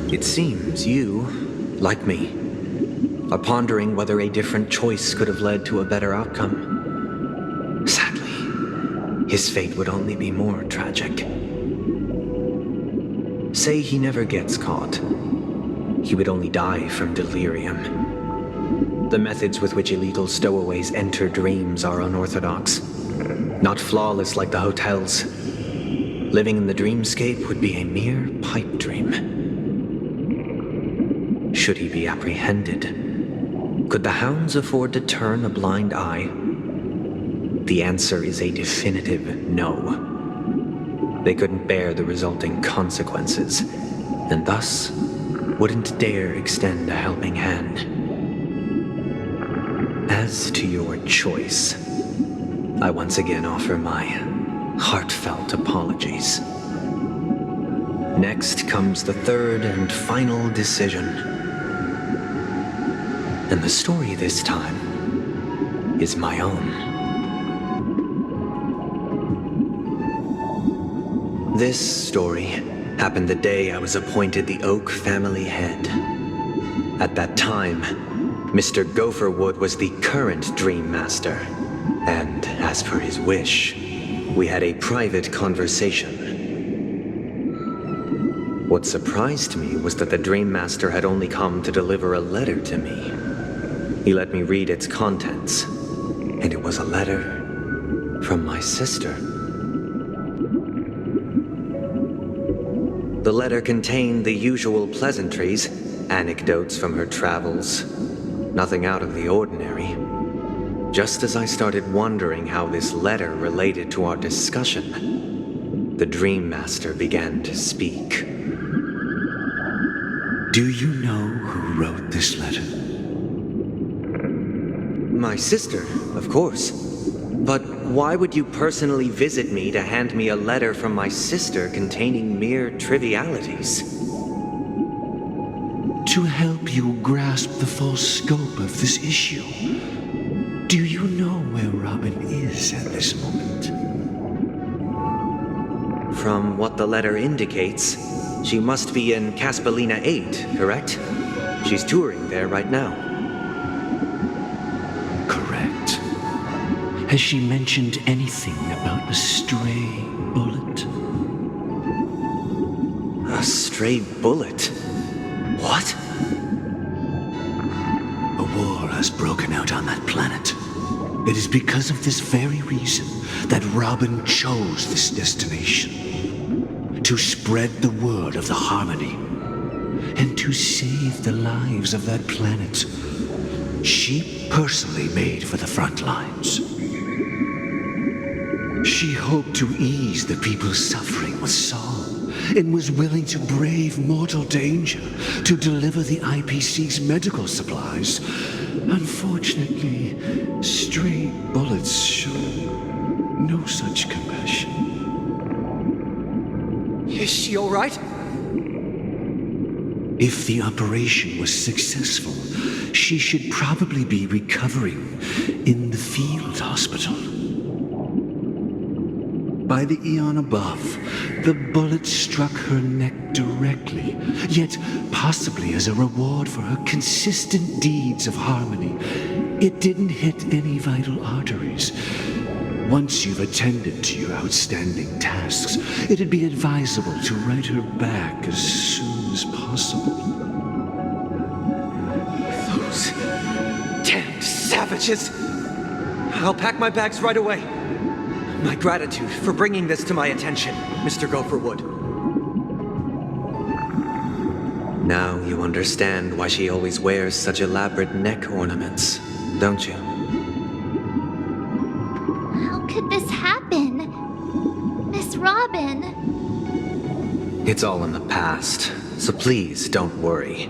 It seems you, like me, are pondering whether a different choice could have led to a better outcome. Sadly, his fate would only be more tragic. Say he never gets caught. He would only die from delirium. The methods with which illegal stowaways enter dreams are unorthodox, not flawless like the hotels. Living in the dreamscape would be a mere pipe dream. Should he be apprehended? Could the hounds afford to turn a blind eye? The answer is a definitive no. They couldn't bear the resulting consequences, and thus wouldn't dare extend a helping hand. As to your choice, I once again offer my heartfelt apologies. Next comes the third and final decision. And the story this time is my own. This story happened the day I was appointed the Oak family head. At that time, Mr. Gopherwood was the current Dream Master, and as per his wish, we had a private conversation. What surprised me was that the Dream Master had only come to deliver a letter to me. He let me read its contents, and it was a letter from my sister. The letter contained the usual pleasantries, anecdotes from her travels, nothing out of the ordinary. Just as I started wondering how this letter related to our discussion, the Dream Master began to speak. Do you know who wrote this letter? My sister, of course. But why would you personally visit me to hand me a letter from my sister containing mere trivialities? To help you grasp the full scope of this issue. Do you know where Robin is at this moment? From what the letter indicates, she must be in Caspelina 8, correct? She's touring there right now. Correct. Has she mentioned anything about a stray bullet? A stray bullet? What? A war has broken out on that planet. It is because of this very reason that Robin chose this destination. To spread the word of the Harmony and to save the lives of that planet she personally made for the front lines. She hoped to ease the people's suffering with song and was willing to brave mortal danger to deliver the IPC's medical supplies. Unfortunately, stray bullets show no such compassion. Is she all right? If the operation was successful, she should probably be recovering in the field hospital. By the eon above, the bullet struck her neck directly, yet possibly as a reward for her consistent deeds of harmony, it didn't hit any vital arteries. Once you've attended to your outstanding tasks, it'd be advisable to write her back as soon as possible. Those damned savages! I'll pack my bags right away. My gratitude for bringing this to my attention, Mr. Gopherwood. Now you understand why she always wears such elaborate neck ornaments, don't you? How could this happen? Miss Robin? It's all in the past, so please don't worry.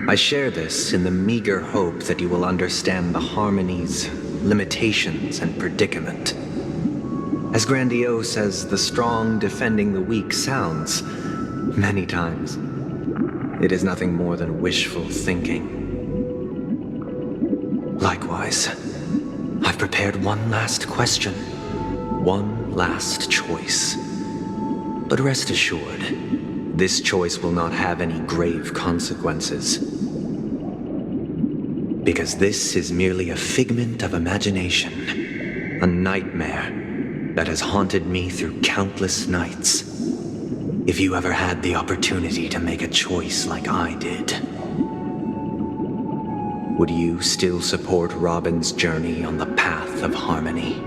I share this in the meager hope that you will understand the harmony's limitations and predicament. As grandiose as the strong defending the weak sounds, many times, it is nothing more than wishful thinking. Likewise, I've prepared one last question, one last choice. But rest assured, this choice will not have any grave consequences. Because this is merely a figment of imagination, a nightmare that has haunted me through countless nights. If you ever had the opportunity to make a choice like I did, would you still support Robin's journey on the path of harmony?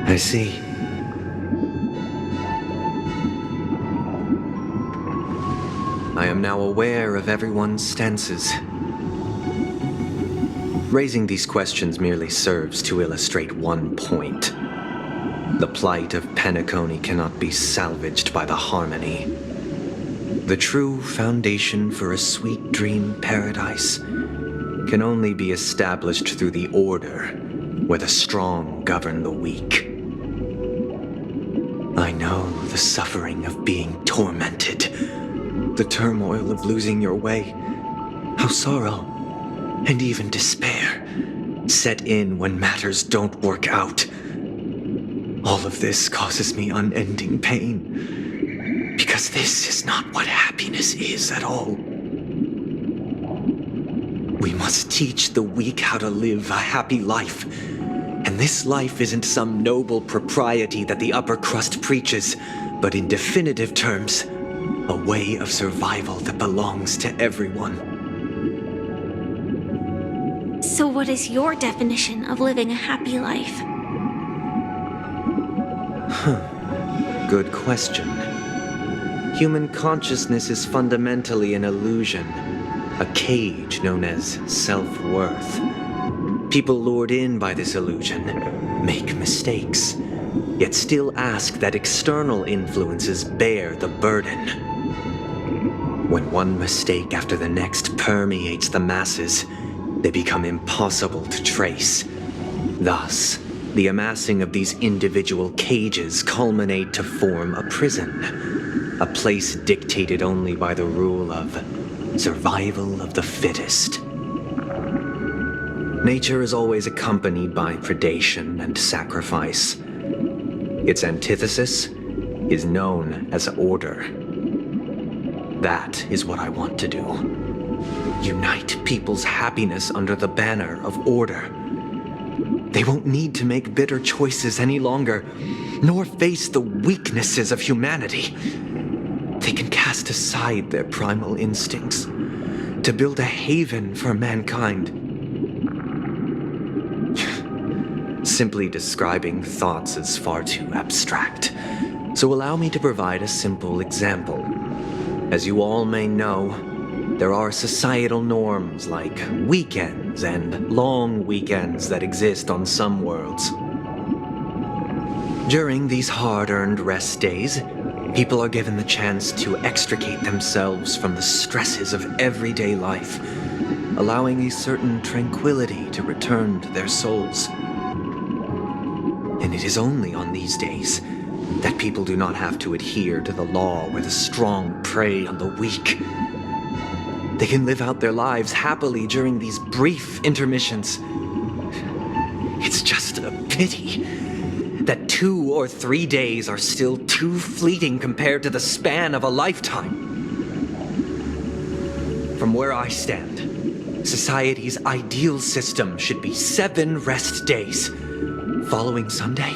I see. I am now aware of everyone's stances. Raising these questions merely serves to illustrate one point. The plight of Penacony cannot be salvaged by the harmony. The true foundation for a sweet dream paradise can only be established through the order where the strong govern the weak. I know the suffering of being tormented, the turmoil of losing your way, how sorrow and even despair set in when matters don't work out. All of this causes me unending pain, because this is not what happiness is at all. We must teach the weak how to live a happy life. And this life isn't some noble propriety that the upper crust preaches, but in definitive terms, a way of survival that belongs to everyone. So what is your definition of living a happy life? Good question. Human consciousness is fundamentally an illusion, a cage known as self-worth. People lured in by this illusion make mistakes, yet still ask that external influences bear the burden. When one mistake after the next permeates the masses, they become impossible to trace. Thus, the amassing of these individual cages culminate to form a prison, a place dictated only by the rule of survival of the fittest. Nature is always accompanied by predation and sacrifice. Its antithesis is known as order. That is what I want to do. Unite people's happiness under the banner of order. They won't need to make bitter choices any longer, nor face the weaknesses of humanity. They can cast aside their primal instincts to build a haven for mankind. Simply describing thoughts is far too abstract, so allow me to provide a simple example. As you all may know, there are societal norms like weekends and long weekends that exist on some worlds. During these hard-earned rest days, people are given the chance to extricate themselves from the stresses of everyday life, allowing a certain tranquility to return to their souls. And it is only on these days that people do not have to adhere to the law where the strong prey on the weak. They can live out their lives happily during these brief intermissions. It's just a pity that 2 or 3 days are still too fleeting compared to the span of a lifetime. From where I stand, society's ideal system should be 7 rest days. Following Sunday,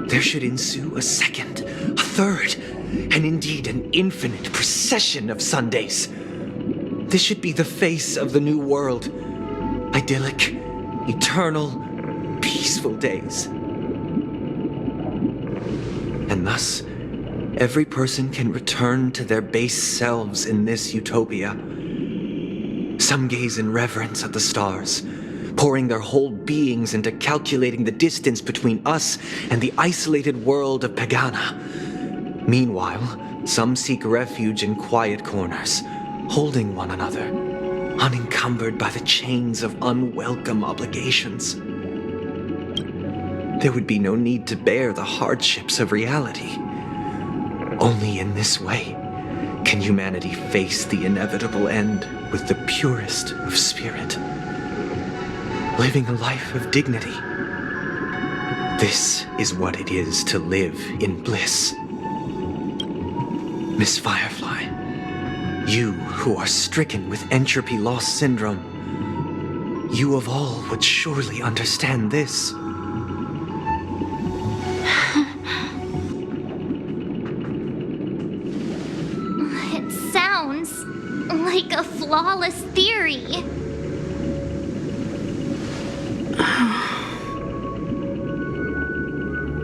there should ensue a second, a third, and indeed an infinite procession of Sundays. This should be the face of the new world. Idyllic, eternal, peaceful days. And thus, every person can return to their base selves in this utopia. Some gaze in reverence at the stars, pouring their whole beings into calculating the distance between us and the isolated world of Pagana. Meanwhile, some seek refuge in quiet corners, holding one another, unencumbered by the chains of unwelcome obligations. There would be no need to bear the hardships of reality. Only in this way can humanity face the inevitable end with the purest of spirit, living a life of dignity. This is what it is to live in bliss. Miss Firefly, you who are stricken with entropy loss syndrome, you of all would surely understand this. It sounds like a flawless theory.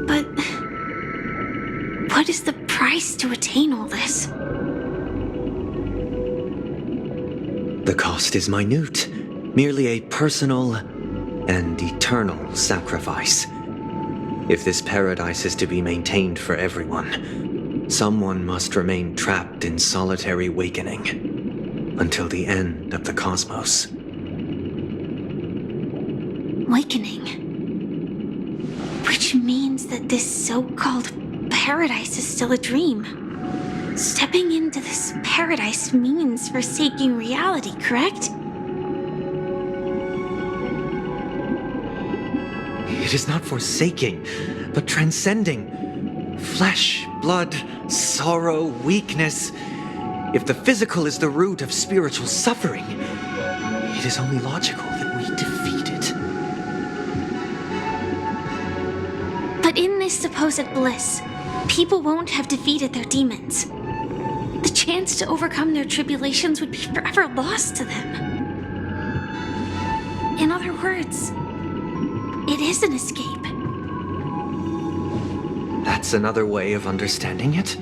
But what is the price to attain all this? The cost is minute, merely a personal and eternal sacrifice. If this paradise is to be maintained for everyone, someone must remain trapped in solitary awakening until the end of the cosmos. Awakening. Which means that this so-called paradise is still a dream. Stepping into this paradise means forsaking reality, correct? It is not forsaking, but transcending. Flesh, blood, sorrow, weakness. If the physical is the root of spiritual suffering, it is only logical that we defeat it. But in this supposed bliss, people won't have defeated their demons. The chance to overcome their tribulations would be forever lost to them. In other words, it is an escape. That's another way of understanding it.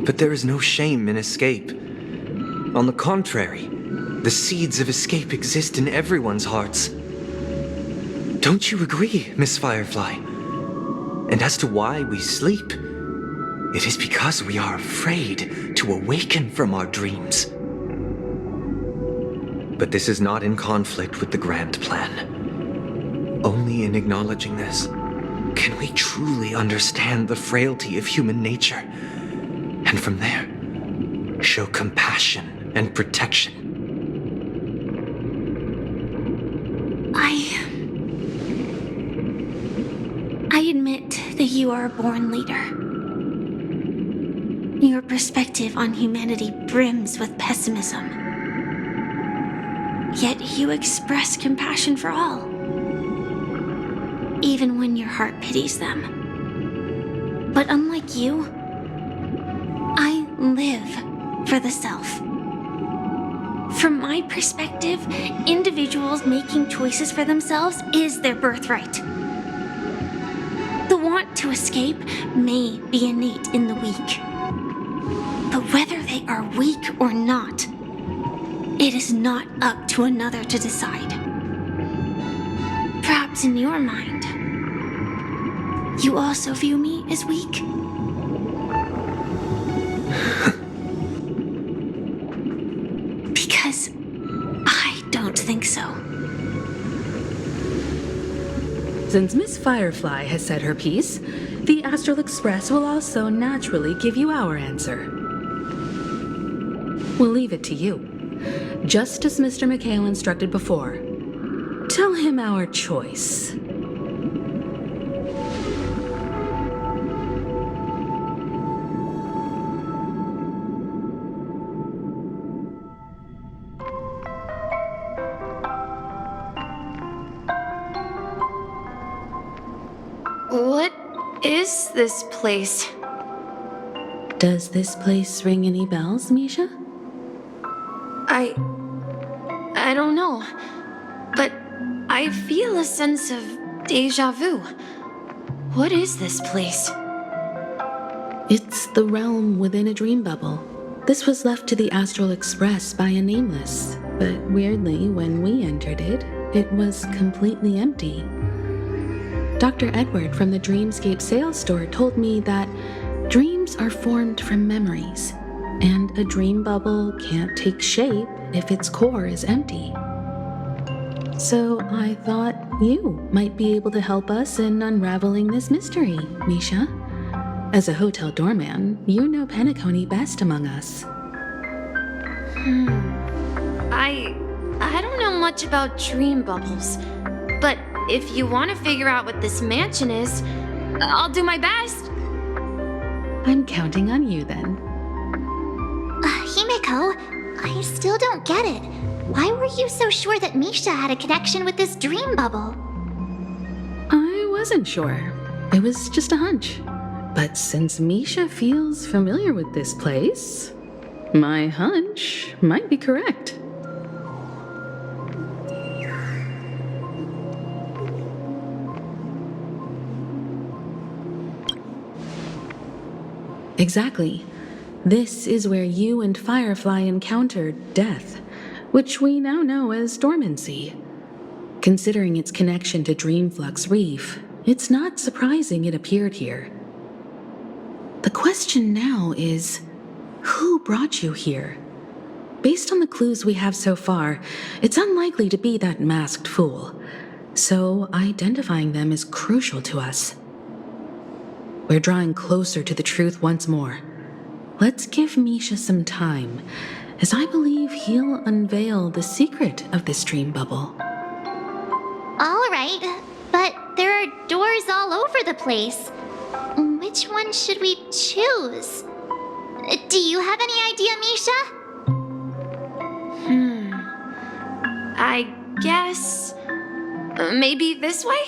But there is no shame in escape. On the contrary, the seeds of escape exist in everyone's hearts. Don't you agree, Miss Firefly? And as to why we sleep, it is because we are afraid to awaken from our dreams. But this is not in conflict with the grand plan. Only in acknowledging this can we truly understand the frailty of human nature, and from there, show compassion and protection. I admit that you are a born leader. Your perspective on humanity brims with pessimism. Yet you express compassion for all, even when your heart pities them. But unlike you, I live for the self. From my perspective, individuals making choices for themselves is their birthright. The want to escape may be innate in the weak. But whether they are weak or not, it is not up to another to decide. Perhaps in your mind, you also view me as weak? Because I don't think so. Since Miss Firefly has said her piece, the Astral Express will also naturally give you our answer. We'll leave it to you. Just as Mr. McHale instructed before. Tell him our choice. What is this place? Does this place ring any bells, Misha? I don't know. But I feel a sense of deja vu. What is this place? It's the realm within a dream bubble. This was left to the Astral Express by a nameless, but weirdly, when we entered it, it was completely empty. Dr. Edward from the Dreamscape sales store told me that dreams are formed from memories, and a dream bubble can't take shape if its core is empty. So I thought you might be able to help us in unraveling this mystery, Misha. As a hotel doorman, you know Penacony best among us. I don't know much about dream bubbles, but if you want to figure out what this mansion is, I'll do my best. I'm counting on you then. Himeko, I still don't get it. Why were you so sure that Misha had a connection with this dream bubble? I wasn't sure. It was just a hunch. But since Misha feels familiar with this place, my hunch might be correct. Exactly. This is where you and Firefly encountered death, which we now know as dormancy. Considering its connection to Dreamflux Reef, it's not surprising it appeared here. The question now is, who brought you here? Based on the clues we have so far, it's unlikely to be that masked fool, so identifying them is crucial to us. We're drawing closer to the truth once more. Let's give Misha some time, as I believe he'll unveil the secret of this dream bubble. All right, but there are doors all over the place. Which one should we choose? Do you have any idea, Misha? I guess... maybe this way?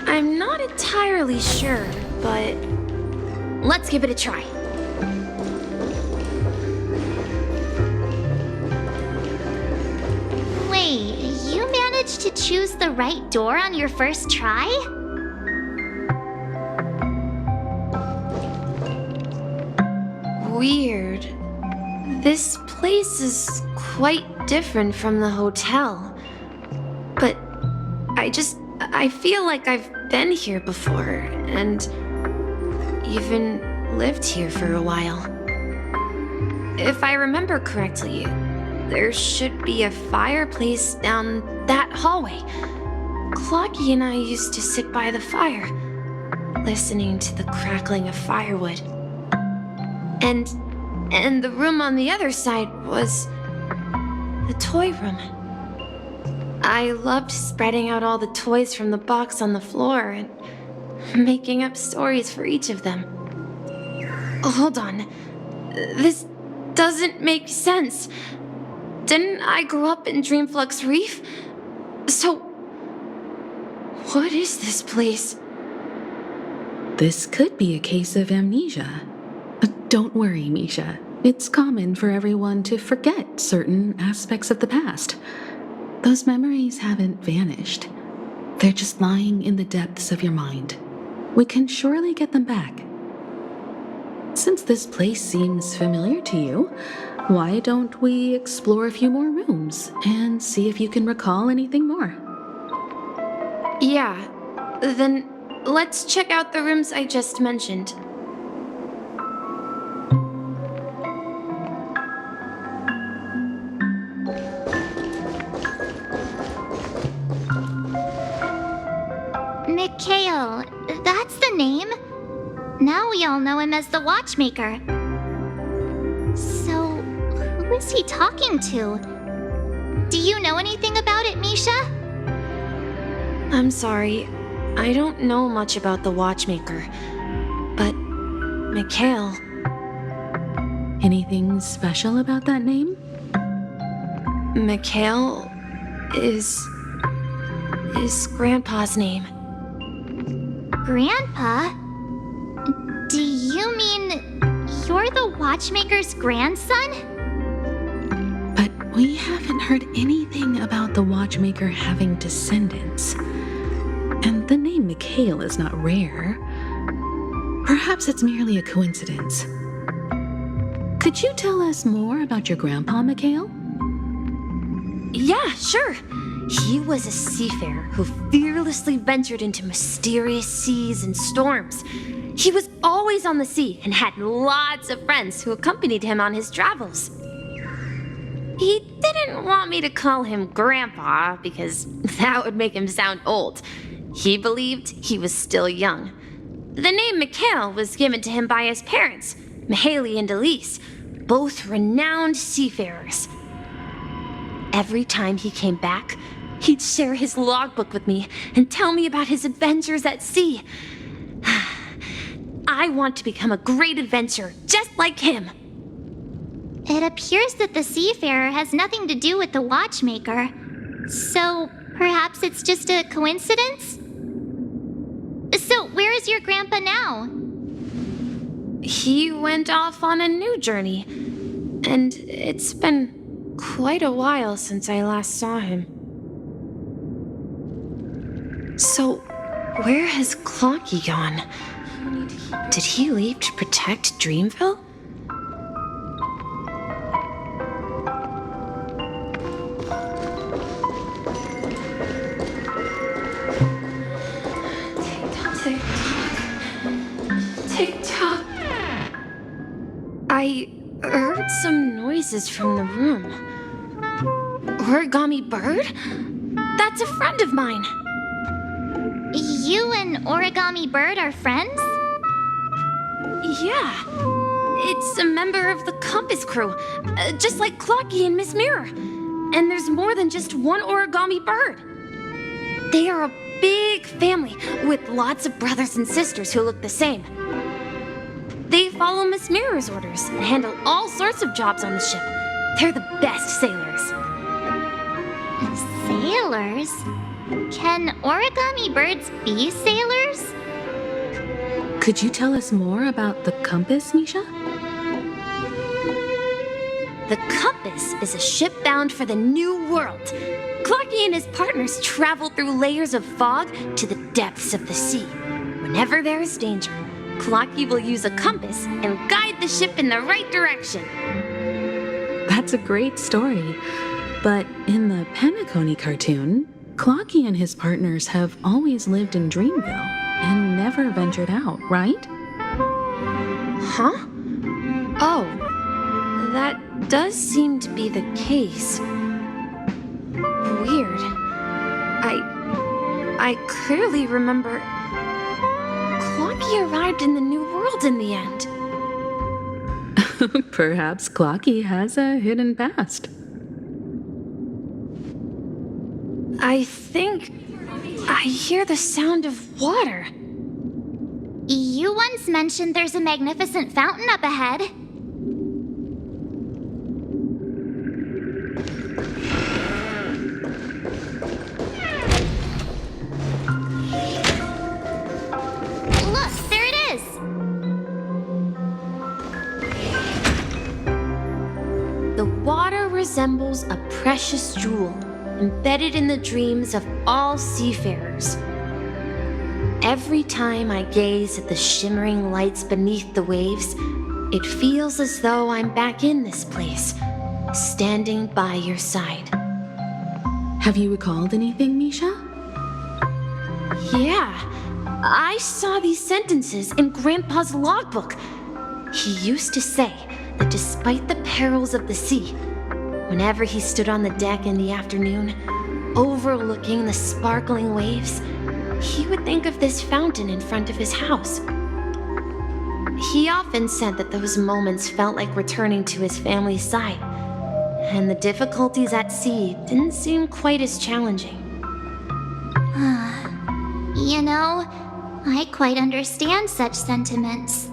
I'm not entirely sure, but let's give it a try. Wait, you managed to choose the right door on your first try? Weird. This place is quite different from the hotel. But I feel like I've been here before, and even lived here for a while. If I remember correctly, there should be a fireplace down that hallway. Clocky and I used to sit by the fire, listening to the crackling of firewood. And the room on the other side was the toy room. I loved spreading out all the toys from the box on the floor and making up stories for each of them. Hold on. This doesn't make sense. Didn't I grow up in Dreamflux Reef? So, what is this place? This could be a case of amnesia. Don't worry, Misha. It's common for everyone to forget certain aspects of the past. Those memories haven't vanished. They're just lying in the depths of your mind. We can surely get them back. Since this place seems familiar to you, why don't we explore a few more rooms and see if you can recall anything more? Yeah, then let's check out the rooms I just mentioned. Mikhail, that's the name. Now we all know him as the Watchmaker. So, who is he talking to? Do you know anything about it, Misha? I'm sorry, I don't know much about the Watchmaker, but Mikhail... Anything special about that name? Mikhail is Grandpa's name. Grandpa? Do you mean you're the Watchmaker's grandson? We haven't heard anything about the watchmaker having descendants. And the name Mikhail is not rare. Perhaps it's merely a coincidence. Could you tell us more about your grandpa, Mikhail? Yeah, sure. He was a seafarer who fearlessly ventured into mysterious seas and storms. He was always on the sea and had lots of friends who accompanied him on his travels. He didn't want me to call him Grandpa because that would make him sound old. He believed he was still young. The name Mikhail was given to him by his parents, Mihaly and Elise, both renowned seafarers. Every time he came back, he'd share his logbook with me and tell me about his adventures at sea. I want to become a great adventurer, just like him. It appears that the seafarer has nothing to do with the watchmaker. So, perhaps it's just a coincidence? So, where is your grandpa now? He went off on a new journey, and it's been quite a while since I last saw him. So, where has Clocky gone? Did he leave to protect Dreamville? Tick-tock. I heard some noises from the room. Origami Bird? That's a friend of mine. You and Origami Bird are friends? Yeah. It's a member of the Compass crew, just like Clocky and Miss Mirror. And there's more than just one Origami Bird. They are a big family with lots of brothers and sisters who look the same. They follow Miss Mirror's orders and handle all sorts of jobs on the ship. They're the best sailors. Sailors? Can origami birds be sailors? Could you tell us more about the compass, Misha? The Compass is a ship bound for the New World. Clocky and his partners travel through layers of fog to the depths of the sea. Whenever there is danger, Clocky will use a compass and guide the ship in the right direction. That's a great story. But in the Penacony cartoon, Clocky and his partners have always lived in Dreamville and never ventured out, right? Huh? Oh, that does seem to be the case. Weird. I clearly remember Clocky arrived in the New World in the end. Perhaps Clocky has a hidden past. I think I hear the sound of water. You once mentioned there's a magnificent fountain up ahead. Look, there it is! The water resembles a precious jewel embedded in the dreams of all seafarers. Every time I gaze at the shimmering lights beneath the waves, it feels as though I'm back in this place, standing by your side. Have you recalled anything, Misha? Yeah, I saw these sentences in Grandpa's logbook. He used to say that despite the perils of the sea, whenever he stood on the deck in the afternoon, overlooking the sparkling waves, he would think of this fountain in front of his house. He often said that those moments felt like returning to his family's side, and the difficulties at sea didn't seem quite as challenging. You know, I quite understand such sentiments.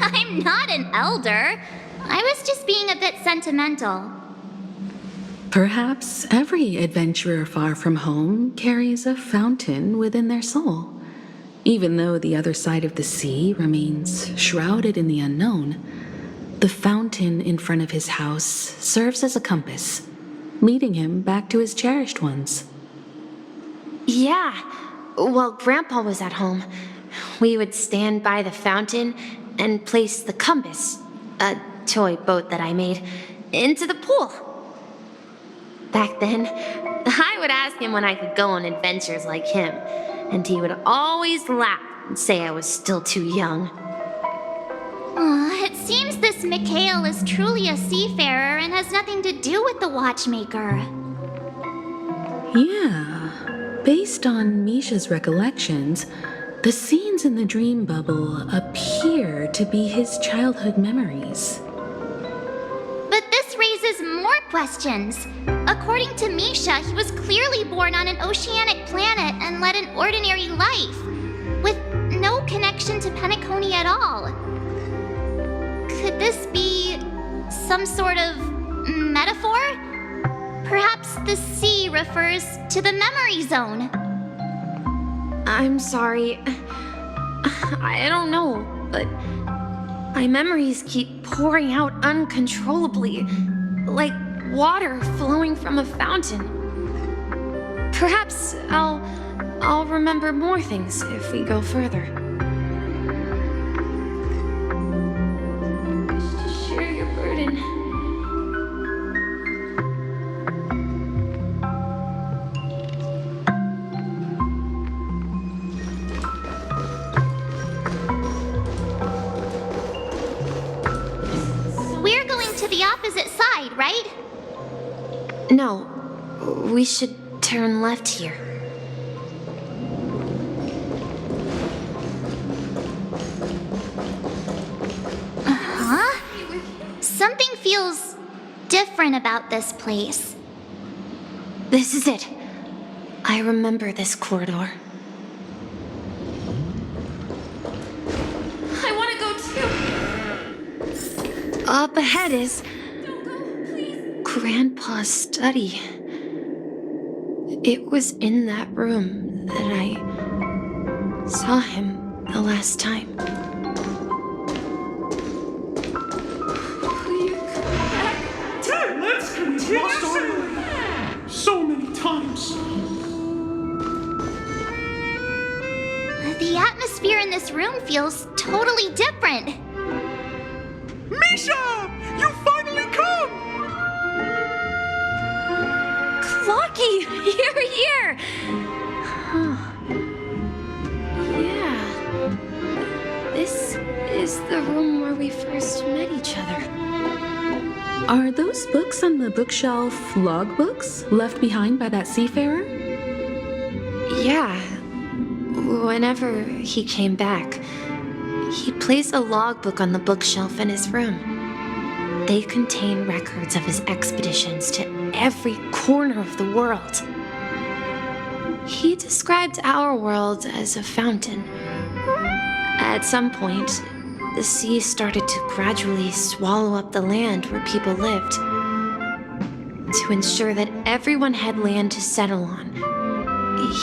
I'm not an elder. I was just being a bit sentimental. Perhaps every adventurer far from home carries a fountain within their soul. Even though the other side of the sea remains shrouded in the unknown, the fountain in front of his house serves as a compass, leading him back to his cherished ones. Yeah. While Grandpa was at home, we would stand by the fountain and place the compass, a toy boat that I made, into the pool. Back then, I would ask him when I could go on adventures like him, and he would always laugh and say I was still too young. It seems this Mikhail is truly a seafarer and has nothing to do with the watchmaker. Yeah, based on Misha's recollections, the scenes in the dream bubble appear to be his childhood memories. But this raises more questions. According to Misha, he was clearly born on an oceanic planet and led an ordinary life, with no connection to Penacony at all. Could this be some sort of metaphor? Perhaps the sea refers to the memory zone. I'm sorry. I don't know, but my memories keep pouring out uncontrollably, like water flowing from a fountain. Perhaps I'll remember more things if we go further. Share your burden. We're going to the opposite side, right? No, we should turn left here. Huh? Something feels different about this place. This is it. I remember this corridor. I want to go too. Up ahead is Grandpa's study. It was in that room that I saw him the last time. Will you come back? Let's continue. So many times. The atmosphere in this room feels totally different. Misha! You finally come! Clocky, you're here! Huh. Yeah. This is the room where we first met each other. Are those books on the bookshelf logbooks left behind by that seafarer? Yeah. Whenever he came back, he placed a logbook on the bookshelf in his room. They contain records of his expeditions to every corner of the world. He described our world as a fountain. At some point, the sea started to gradually swallow up the land where people lived. To ensure that everyone had land to settle on,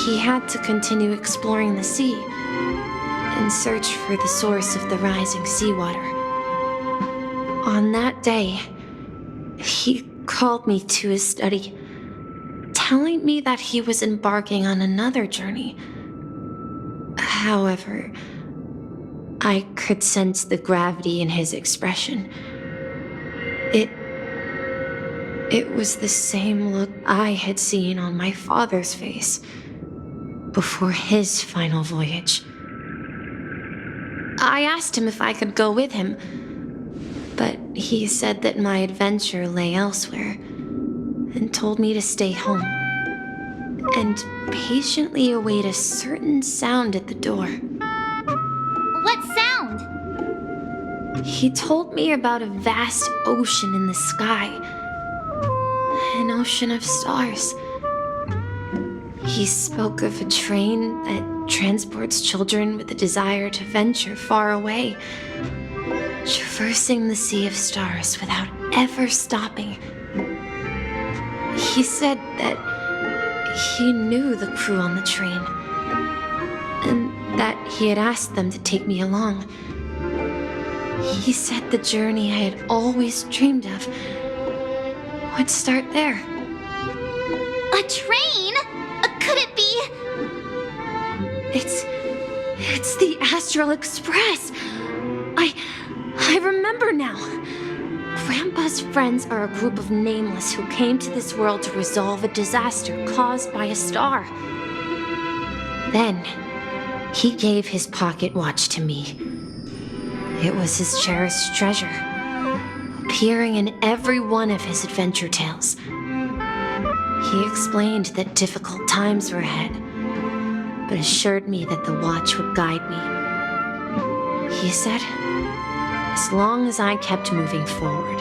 he had to continue exploring the sea and search for the source of the rising seawater. On that day, he called me to his study, telling me that he was embarking on another journey. However, I could sense the gravity in his expression. It was the same look I had seen on my father's face before his final voyage. I asked him if I could go with him, but he said that my adventure lay elsewhere and told me to stay home and patiently await a certain sound at the door. What sound? He told me about a vast ocean in the sky, an ocean of stars. He spoke of a train that transports children with a desire to venture far away, traversing the sea of stars without ever stopping. He said that he knew the crew on the train, and that he had asked them to take me along. He said the journey I had always dreamed of would start there. A train? Could it be? It's the Astral Express. I remember now. Grandpa's friends are a group of nameless who came to this world to resolve a disaster caused by a star. Then, he gave his pocket watch to me. It was his cherished treasure, appearing in every one of his adventure tales. He explained that difficult times were ahead, but assured me that the watch would guide me. He said, as long as I kept moving forward,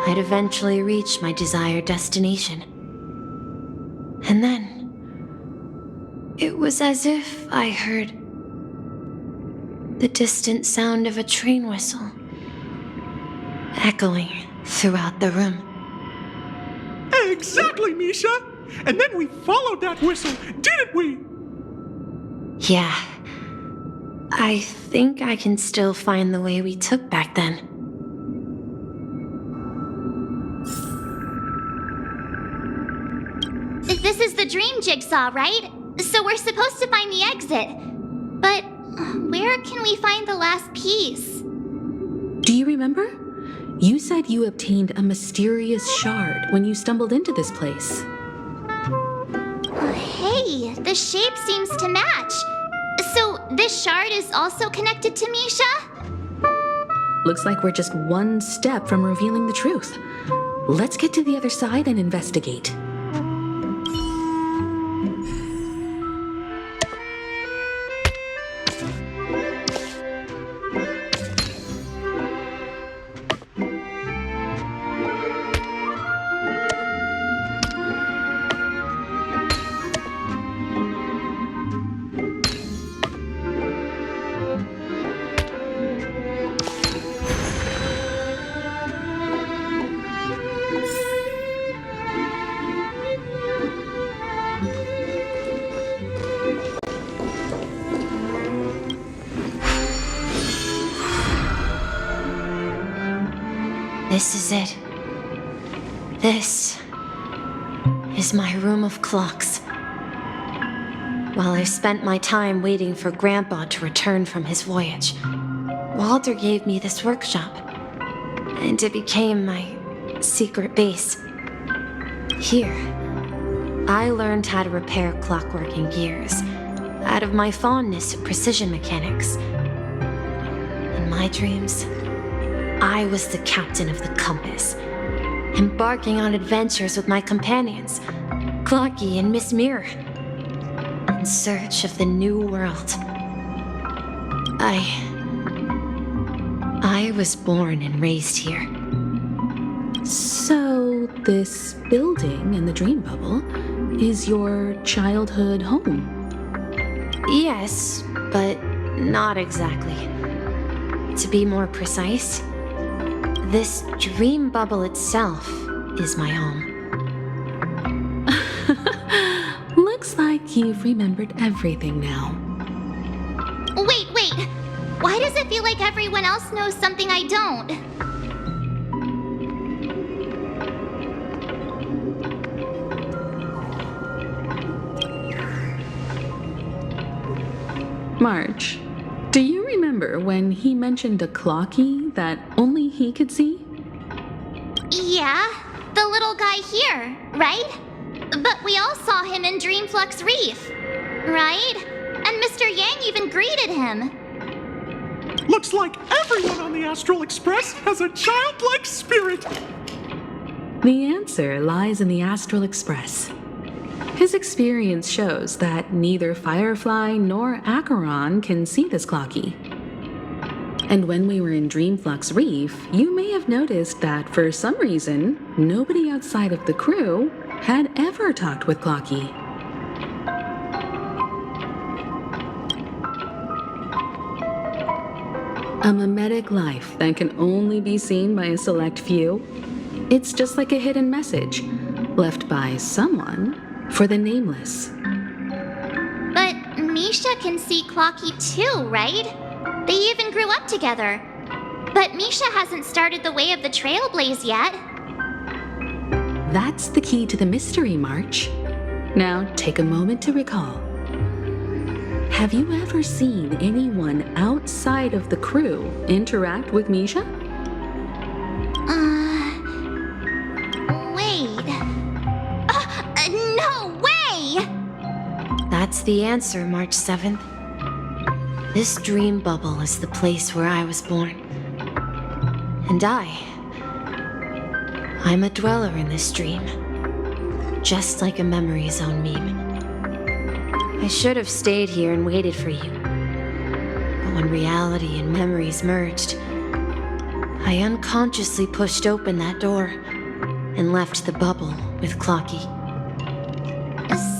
I'd eventually reach my desired destination. And then, it was as if I heard the distant sound of a train whistle echoing throughout the room. Exactly, Misha! And then we followed that whistle, didn't we? Yeah. I think I can still find the way we took back then. This is the dream jigsaw, right? So we're supposed to find the exit. But where can we find the last piece? Do you remember? You said you obtained a mysterious shard when you stumbled into this place. Hey, the shape seems to match. So this shard is also connected to Misha? Looks like we're just one step from revealing the truth. Let's get to the other side and investigate. This is it. This is my room of clocks. While I spent my time waiting for Grandpa to return from his voyage, Walter gave me this workshop, and it became my secret base. Here, I learned how to repair clockwork and gears out of my fondness of precision mechanics. In my dreams, I was the captain of the compass, embarking on adventures with my companions, Clocky and Miss Mirror, in search of the new world. I was born and raised here. So, this building in the dream bubble is your childhood home? Yes, but not exactly. To be more precise, this dream bubble itself is my home. Looks like you've remembered everything now. Wait. Why does it feel like everyone else knows something I don't? Marge, do you remember when he mentioned a clocky that only he could see? Yeah, the little guy here, right? But we all saw him in Dreamflux Reef, right? And Mr. Yang even greeted him. Looks like everyone on the Astral Express has a childlike spirit. The answer lies in the Astral Express. His experience shows that neither Firefly nor Acheron can see this clocky. And when we were in Dreamflux Reef, you may have noticed that for some reason, nobody outside of the crew had ever talked with Clocky. A mimetic life that can only be seen by a select few. It's just like a hidden message, left by someone for the Nameless. But Misha can see Clocky too, right? They even grew up together. But Misha hasn't started the way of the Trailblaze yet. That's the key to the mystery, March. Now take a moment to recall. Have you ever seen anyone outside of the crew interact with Misha? Wait. No way! That's the answer, March 7th. This dream bubble is the place where I was born. And I'm a dweller in this dream. Just like a memory zone meme. I should have stayed here and waited for you. But when reality and memories merged, I unconsciously pushed open that door and left the bubble with Clocky.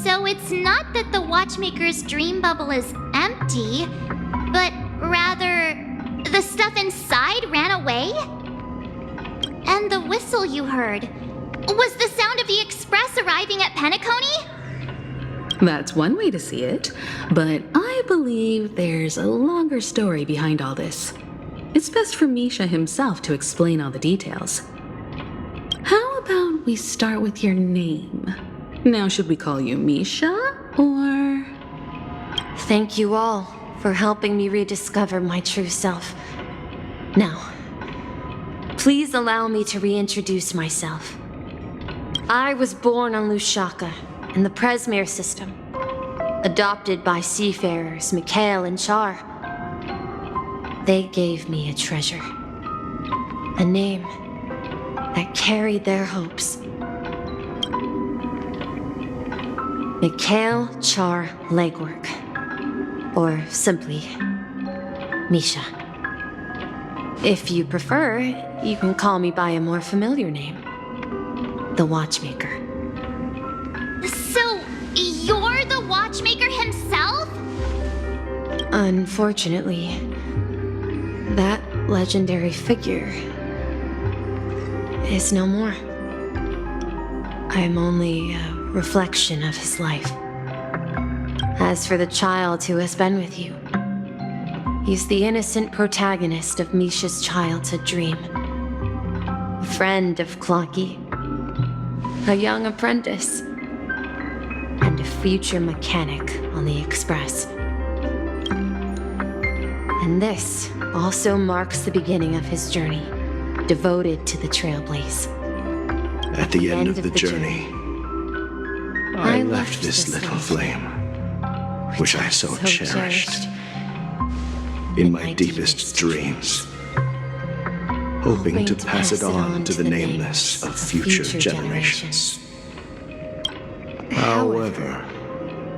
So it's not that the Watchmaker's dream bubble is empty, but rather the stuff inside ran away? And the whistle you heard was the sound of the express arriving at Penacony? That's one way to see it, but I believe there's a longer story behind all this. It's best for Misha himself to explain all the details. How about we start with your name? Now, should we call you Misha, or... Thank you all for helping me rediscover my true self. Now, please allow me to reintroduce myself. I was born on Lushaka, in the Presmere system, adopted by seafarers Mikhail and Char. They gave me a treasure, a name that carried their hopes. Mikhail Char Legwork, or simply, Misha. If you prefer, you can call me by a more familiar name, the Watchmaker. So, you're the Watchmaker himself? Unfortunately, that legendary figure is no more. I'm only a reflection of his life. As for the child who has been with you, he's the innocent protagonist of Misha's childhood dream. A friend of Clocky, a young apprentice, and a future mechanic on the Express. And this also marks the beginning of his journey, devoted to the Trailblaze. At the end of the journey, I left this little flame, which I so cherished, in my deepest dreams, hoping to pass it on to the nameless of future generations. However,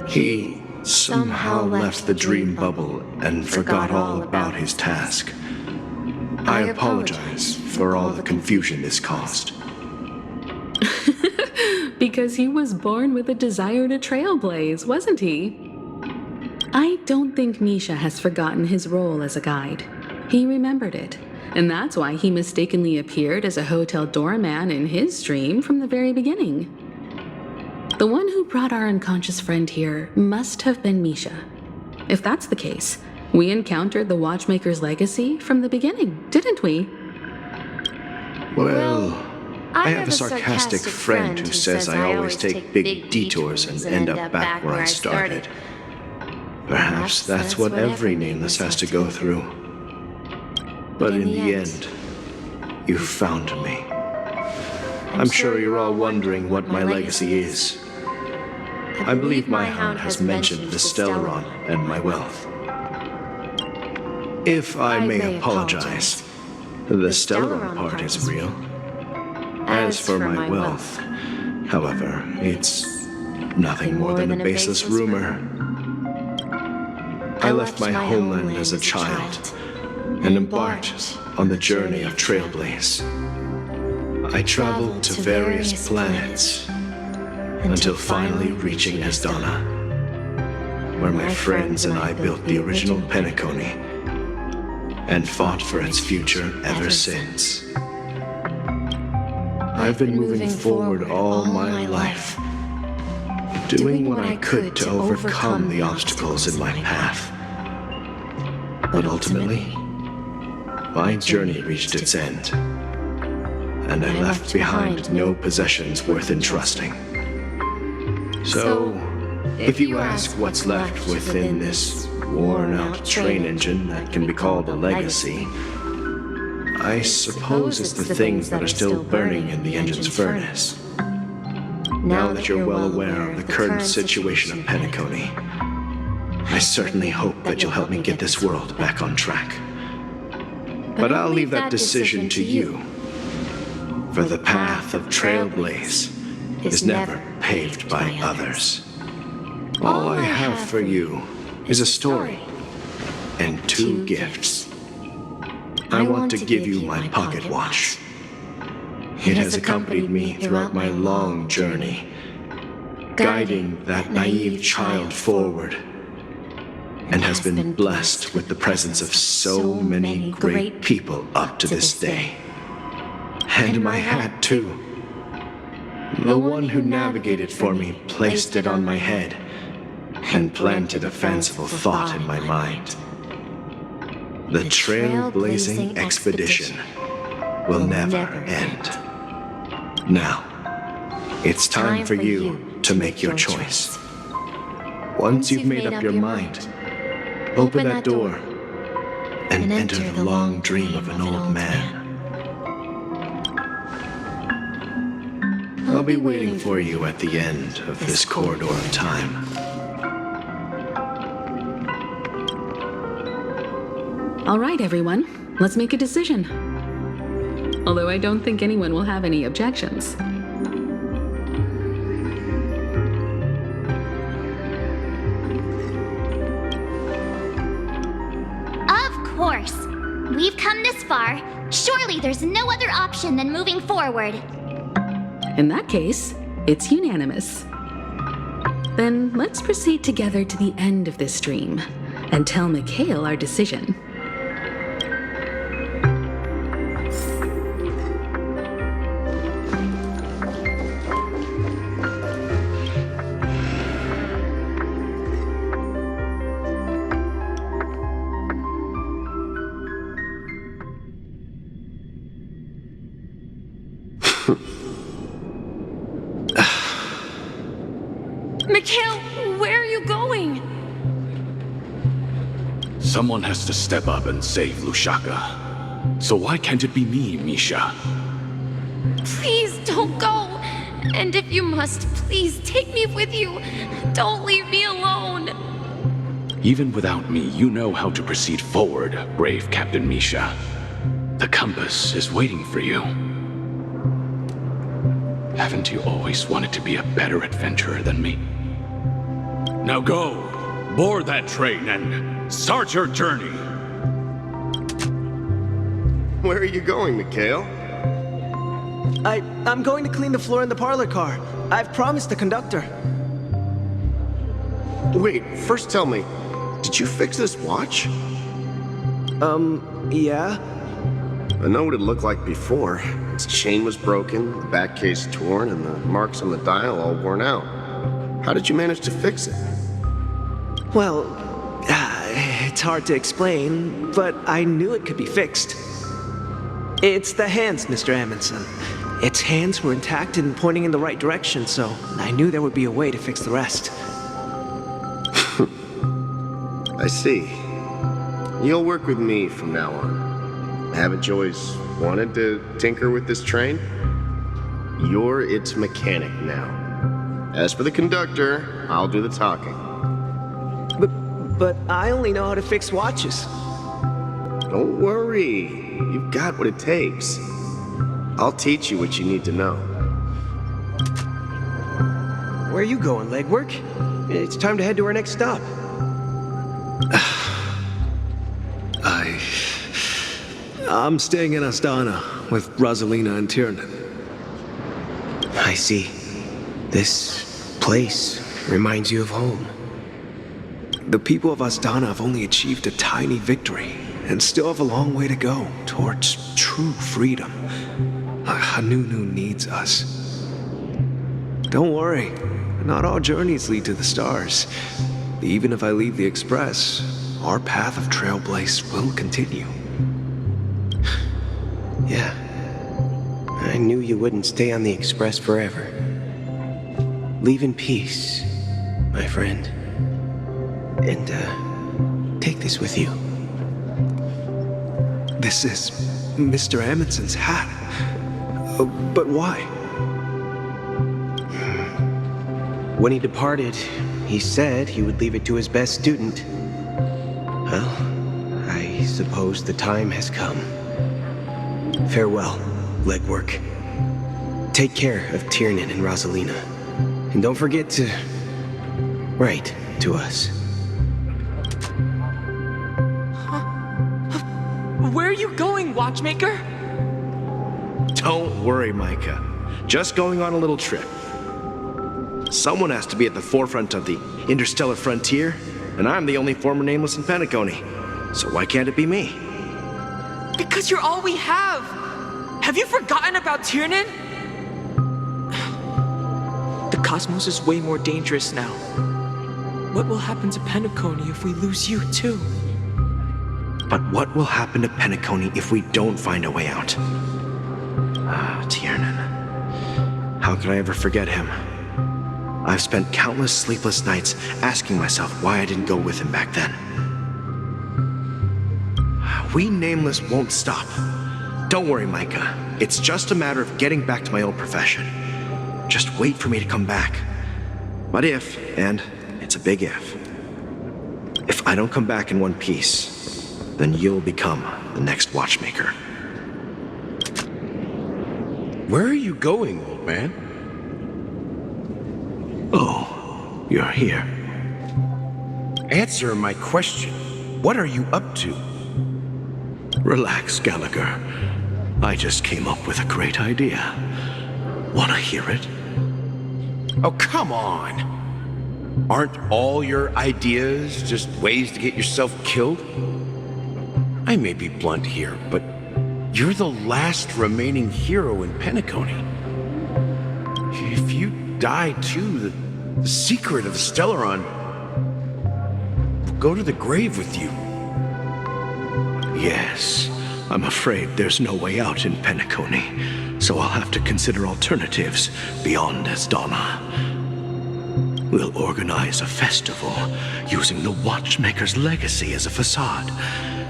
he somehow left the dream bubble and forgot all about his task. I apologize for all the confusion this caused. Because he was born with a desire to trailblaze, wasn't he? I don't think Misha has forgotten his role as a guide. He remembered it, and that's why he mistakenly appeared as a hotel doorman in his dream from the very beginning. The one who brought our unconscious friend here must have been Misha. If that's the case, we encountered the Watchmaker's legacy from the beginning, didn't we? Well, I have a sarcastic friend who says I always take big detours and end up back where I started. Perhaps that's what every nameless has to go through. But in the end, you found me. I'm sure you're all wondering what my legacy is. I believe my hound has mentioned the Stellaron and my wealth. If I may apologize, the Stellaron part is real. As for my wealth, however, it's nothing more than a baseless rumor. I left my homeland as a child and embarked on the journey of Trailblaze. I traveled to various planets until finally reaching Asdana, where my friends and I built the original Penacony and fought for its future ever since. I've been moving forward all my life, doing what I could to overcome the obstacles in my path. But ultimately, my journey reached its end, and I left behind no possessions worth entrusting. So, if you ask what's left within this worn-out train engine that can be called a legacy, I suppose it's the things that are still burning in the engine's furnace. Now that you're well aware of the current situation of Penacony, I certainly hope that you'll help me get this world back on track. But I'll leave that decision to you, for the path of Trailblaze is never paved by others. All I have for you is a story and 2 gifts. I want to give you my pocket watch. It has accompanied me throughout my long journey, guiding that naive child forward, and has been blessed with the presence of so many great people up to this day. And my hat, too. The one who navigated for me placed it on my head and planted a fanciful thought in my mind. The trailblazing expedition will never end. Now, it's time for you to make your choice. Once you've made up your mind, open that door and enter the long dream of an old man. I'll be waiting for you at the end of this corridor of time. All right, everyone, let's make a decision. Although I don't think anyone will have any objections. Of course. We've come this far. Surely there's no other option than moving forward. In that case, it's unanimous. Then let's proceed together to the end of this stream and tell Mikhail our decision. Mikhail, where are you going? Someone has to step up and save Lushaka. So why can't it be me, Misha? Please don't go. And if you must, please take me with you. Don't leave me alone. Even without me, you know how to proceed forward, brave Captain Misha. The compass is waiting for you. Haven't you always wanted to be a better adventurer than me? Now go, board that train and start your journey. Where are you going, Mikhail? I'm going to clean the floor in the parlor car. I've promised the conductor. Wait, first tell me, did you fix this watch? Yeah? I know what it looked like before. Its chain was broken, the back case torn, and the marks on the dial all worn out. How did you manage to fix it? Well, it's hard to explain, but I knew it could be fixed. It's the hands, Mr. Amundsen. Its hands were intact and pointing in the right direction, so I knew there would be a way to fix the rest. I see. You'll work with me from now on. Haven't you always wanted to tinker with this train? You're its mechanic now. As for the conductor, I'll do the talking. But I only know how to fix watches. Don't worry. You've got what it takes. I'll teach you what you need to know. Where are you going, legwork? It's time to head to our next stop. I'm staying in Astana with Rosalina and Tiernan. I see. This place reminds you of home. The people of Astana have only achieved a tiny victory and still have a long way to go towards true freedom. Hanunu needs us. Don't worry, not all journeys lead to the stars. Even if I leave the Express, our path of trailblaze will continue. Yeah. I knew you wouldn't stay on the Express forever. Leave in peace, my friend. And, take this with you. This is Mr. Amundsen's hat. But why? When he departed, he said he would leave it to his best student. Well, I suppose the time has come. Farewell, legwork. Take care of Tiernan and Rosalina. And don't forget to write to us. Where are you going, Watchmaker? Don't worry, Micah. Just going on a little trip. Someone has to be at the forefront of the interstellar frontier, and I'm the only former Nameless in Penacony. So why can't it be me? Because you're all we have! Have you forgotten about Tiernan? The cosmos is way more dangerous now. What will happen to Penacony if we lose you too? But what will happen to Penacony if we don't find a way out? Ah, Tiernan. How could I ever forget him? I've spent countless sleepless nights asking myself why I didn't go with him back then. We Nameless won't stop. Don't worry, Micah. It's just a matter of getting back to my old profession. Just wait for me to come back. But if, and it's a big if I don't come back in one piece, then you'll become the next Watchmaker. Where are you going, old man? Oh, you're here. Answer my question. What are you up to? Relax, Gallagher. I just came up with a great idea. Wanna hear it? Oh, come on. Aren't all your ideas just ways to get yourself killed? I may be blunt here, but you're the last remaining hero in Penacony. If you die too, the secret of the Stellaron will go to the grave with you. Yes, I'm afraid there's no way out in Penacony, so I'll have to consider alternatives beyond Esdana. We'll organize a festival using the Watchmaker's legacy as a facade,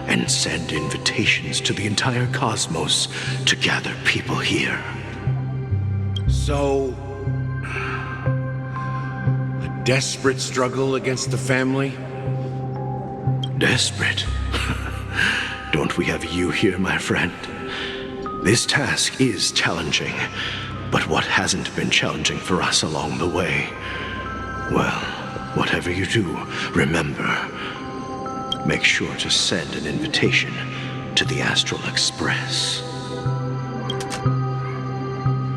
and send invitations to the entire cosmos to gather people here. So, a desperate struggle against the family? Desperate? Don't we have you here, my friend? This task is challenging, but what hasn't been challenging for us along the way? Well, whatever you do, remember, make sure to send an invitation to the Astral Express.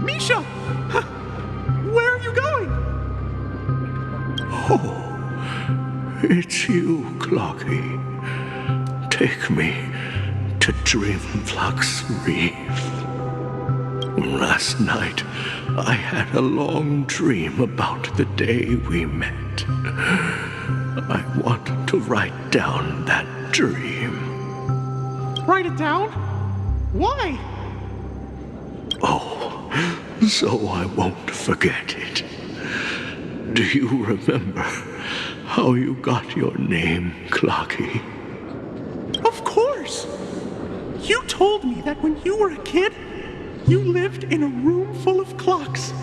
Misha! Where are you going? Oh, it's you, Clocky. Take me to Dreamflux Reef. Last night, I had a long dream about the day we met. I want to write down that dream. Write it down? Why? Oh, so I won't forget it. Do you remember how you got your name, Clocky? Of course! You told me that when you were a kid, you lived in a room full of clocks.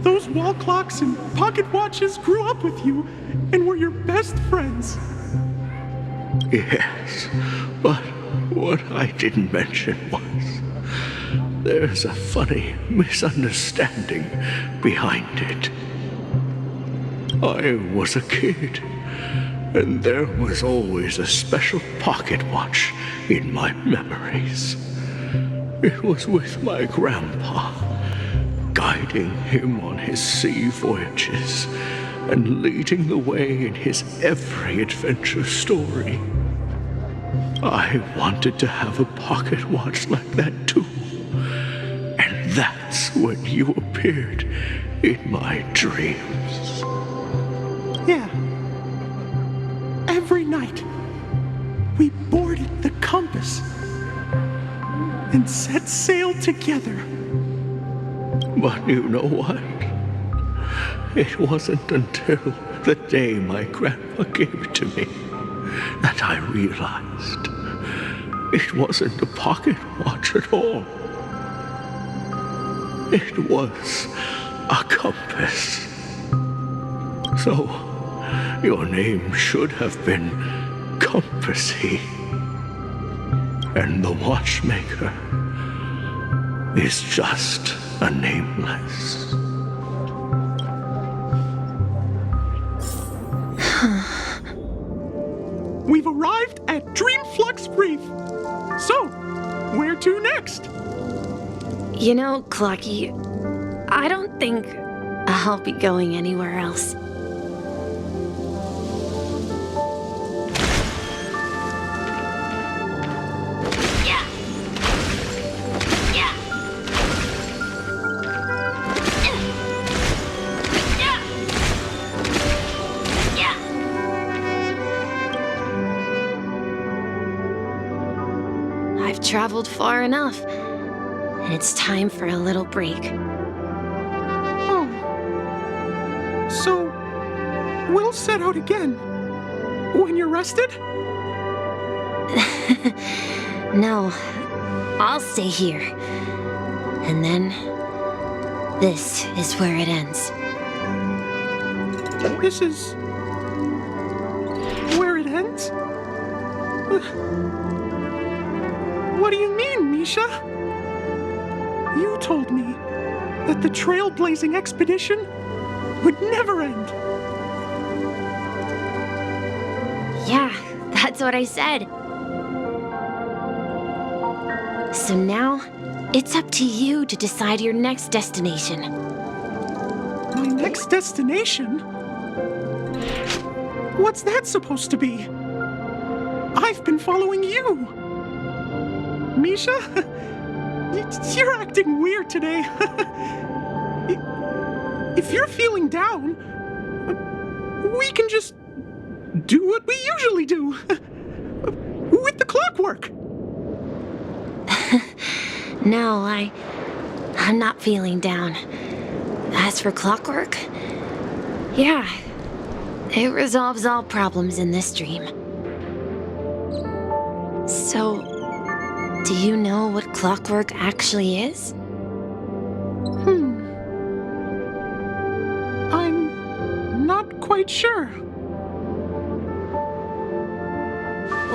Those wall clocks and pocket watches grew up with you and were your best friends. Yes, but what I didn't mention was there's a funny misunderstanding behind it. I was a kid, and there was always a special pocket watch in my memories. It was with my grandpa, guiding him on his sea voyages and leading the way in his every adventure story. I wanted to have a pocket watch like that too, That's when you appeared in my dreams. Yeah. Every night, we boarded the compass and set sail together. But you know what? It wasn't until the day my grandpa gave it to me that I realized it wasn't a pocket watch at all. It was a compass. So, your name should have been Compassy. And the watchmaker is just a nameless. We've arrived at Dreamflux Reef. So, where to next? You know, Clocky, I don't think I'll be going anywhere else. I've traveled far enough, and it's time for a little break. Oh. So, we'll set out again when you're rested? No, I'll stay here. And then, this is where it ends. This is where it ends? What do you mean, Misha? You told me that the trailblazing expedition would never end. Yeah, that's what I said. So now, it's up to you to decide your next destination. My next destination? What's that supposed to be? I've been following you. Misha? You're acting weird today. If you're feeling down, we can just do what we usually do. With the clockwork. No, I'm not feeling down. As for clockwork, yeah, it resolves all problems in this dream. So, do you know what clockwork actually is? I'm not quite sure.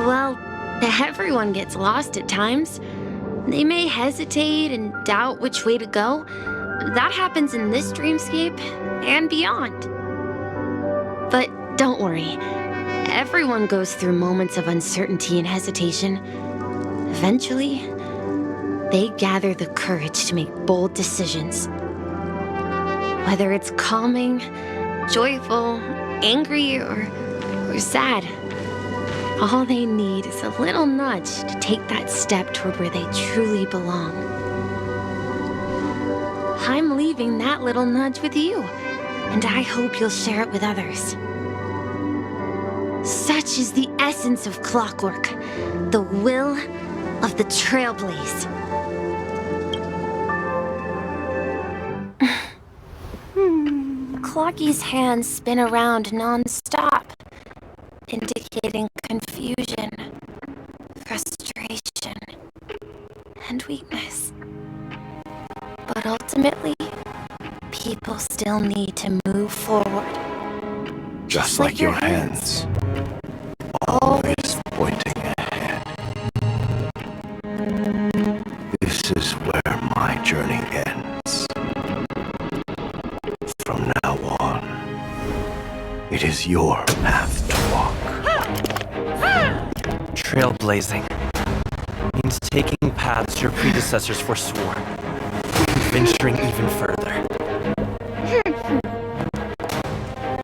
Well, everyone gets lost at times. They may hesitate and doubt which way to go. That happens in this dreamscape and beyond. But don't worry. Everyone goes through moments of uncertainty and hesitation. Eventually, they gather the courage to make bold decisions. Whether it's calming, joyful, angry, or sad, all they need is a little nudge to take that step toward where they truly belong. I'm leaving that little nudge with you, and I hope you'll share it with others. Such is the essence of clockwork, the will of the trailblaze. Clocky's hands spin around non-stop, indicating confusion, frustration, and weakness. But ultimately, people still need to move forward. Just like your hands. Always pointing ahead. This is where my journey ends. From now on, it is your path to walk. Trailblazing means taking paths your predecessors forswore, and venturing even further.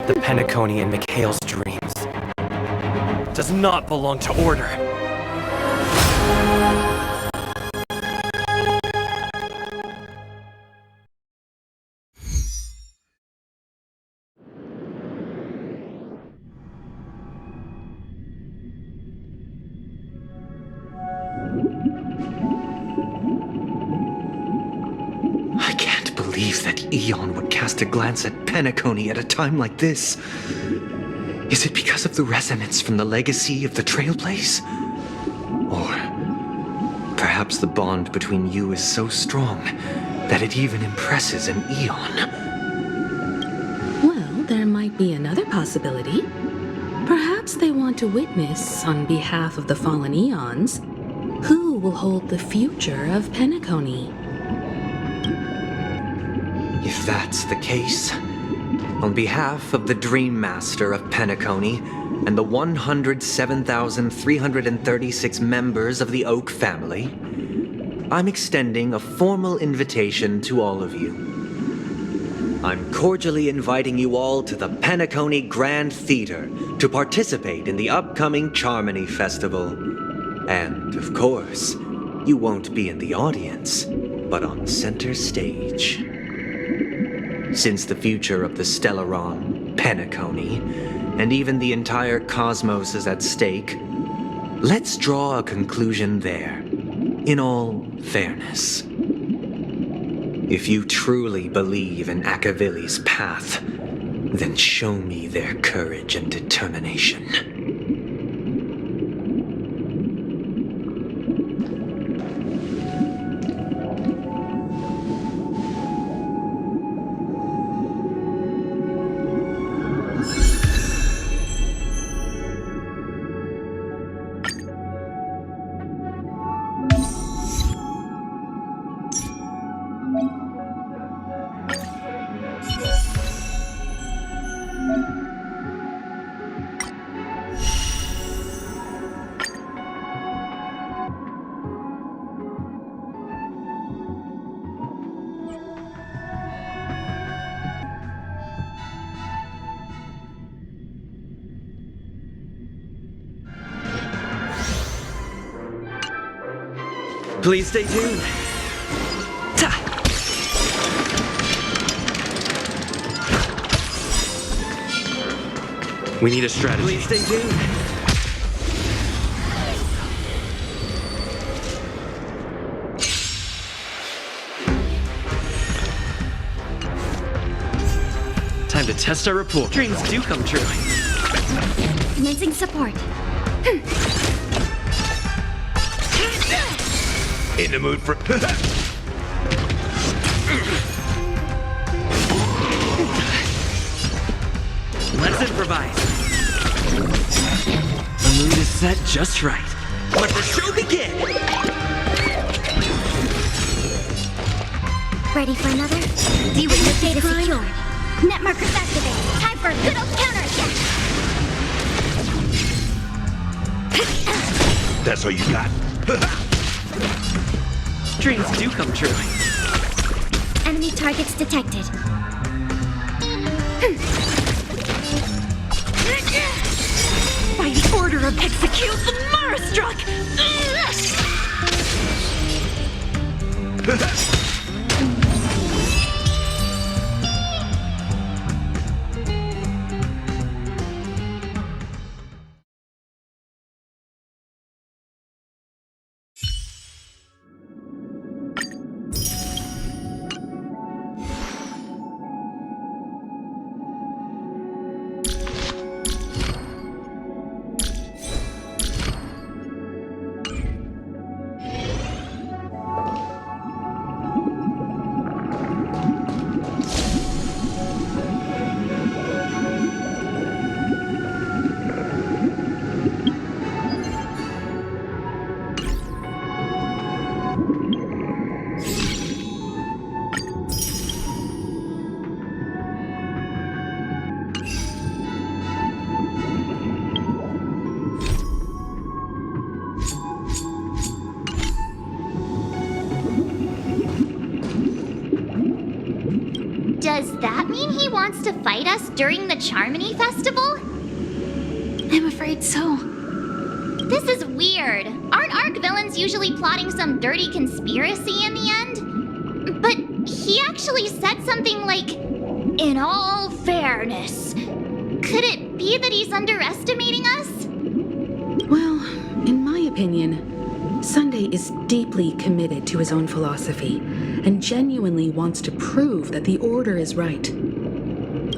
The Penacony in Mikhail's dreams does not belong to order. believe that Eon would cast a glance at Penacony at a time like this? Is it because of the resonance from the legacy of the Trailblaze? Or perhaps the bond between you is so strong that it even impresses an Eon? Well, there might be another possibility. Perhaps they want to witness, on behalf of the fallen Eons, who will hold the future of Penacony. If that's the case, on behalf of the Dream Master of Penacony and the 107,336 members of the Oak family, I'm extending a formal invitation to all of you. I'm cordially inviting you all to the Penacony Grand Theater to participate in the upcoming Charmony Festival. And, of course, you won't be in the audience, but on center stage. Since the future of the Stellaron, Penacony, and even the entire cosmos is at stake, let's draw a conclusion there, in all fairness. If you truly believe in Akavili's path, then show me their courage and determination. Please stay tuned. We need a strategy. Please stay tuned. Time to test our rapport. Dreams do come true. Commencing support. In the mood for... Let's improvise. The mood is set just right. Let the show begin! Ready for another? D-Witness data secured. Net markers activated. Time for a good old counterattack. That's all you got? Dreams do come true. Enemy targets detected. By the order of execute, the Mara struck! Does that mean he wants to fight us during the Charmony Festival? I'm afraid so. This is weird. Aren't Arc villains usually plotting some dirty conspiracy in the end? But he actually said something like, "In all fairness." Could it be that he's underestimating us? Well, in my opinion, Sunday is deeply committed to his own philosophy and genuinely wants to prove that the Order is right.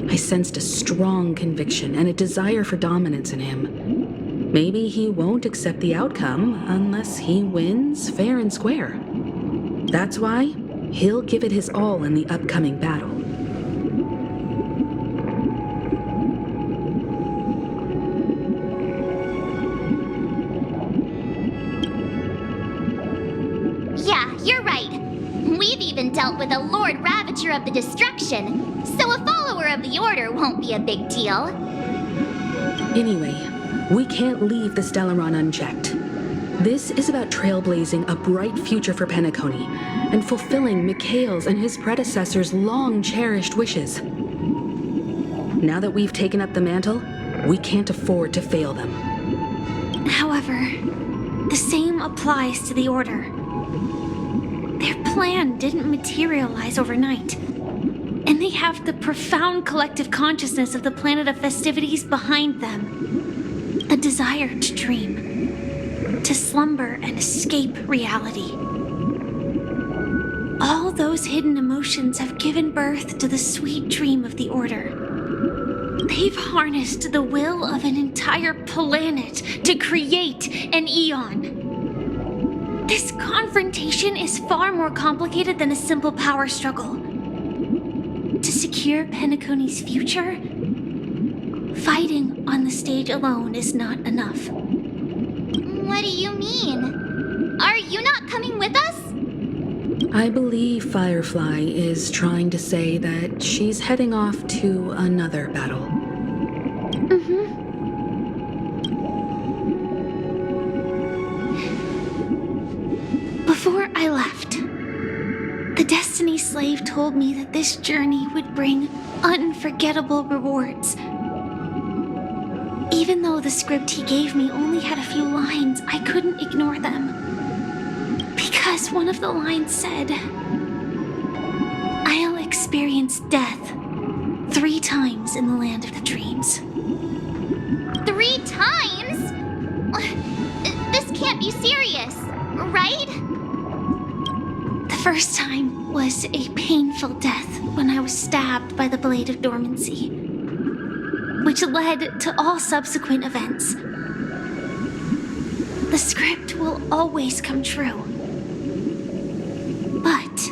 I sensed a strong conviction and a desire for dominance in him. Maybe he won't accept the outcome unless he wins fair and square. That's why he'll give it his all in the upcoming battle. Yeah, you're right. We've even dealt with a Lord Ravager of the Destruction, so a follower of the Order won't be a big deal. Anyway, we can't leave the Stellaron unchecked. This is about trailblazing a bright future for Penacony and fulfilling Mikhail's and his predecessors' long-cherished wishes. Now that we've taken up the mantle, we can't afford to fail them. However, the same applies to the Order. Their plan didn't materialize overnight, and they have the profound collective consciousness of the planet of festivities behind them. A desire to dream, to slumber and escape reality. All those hidden emotions have given birth to the sweet dream of the Order. They've harnessed the will of an entire planet to create an eon. This confrontation is far more complicated than a simple power struggle. To secure Penacony's future, fighting on the stage alone is not enough. What do you mean? Are you not coming with us? I believe Firefly is trying to say that she's heading off to another battle. Before I left, the Destiny Slave told me that this journey would bring unforgettable rewards. Even though the script he gave me only had a few lines, I couldn't ignore them. Because one of the lines said, "I'll experience death 3 times in the land of the dreams." 3 times? This can't be serious, right? The first time was a painful death when I was stabbed by the Blade of Dormancy, which led to all subsequent events. The script will always come true, but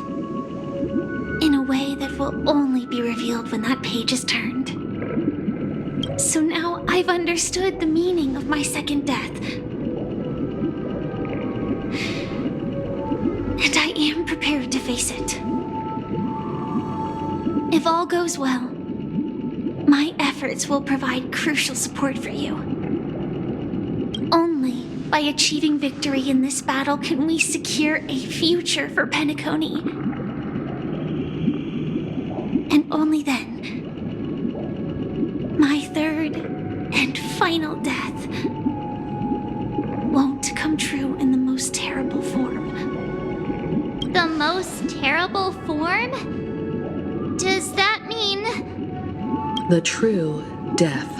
in a way that will only be revealed when that page is turned. So now I've understood the meaning of my second death. And I am prepared to face it. If all goes well, my efforts will provide crucial support for you. Only by achieving victory in this battle can we secure a future for Penacony. And only then, my third and final death won't come true in the most terrible form. The most terrible form? Does that mean... The true death,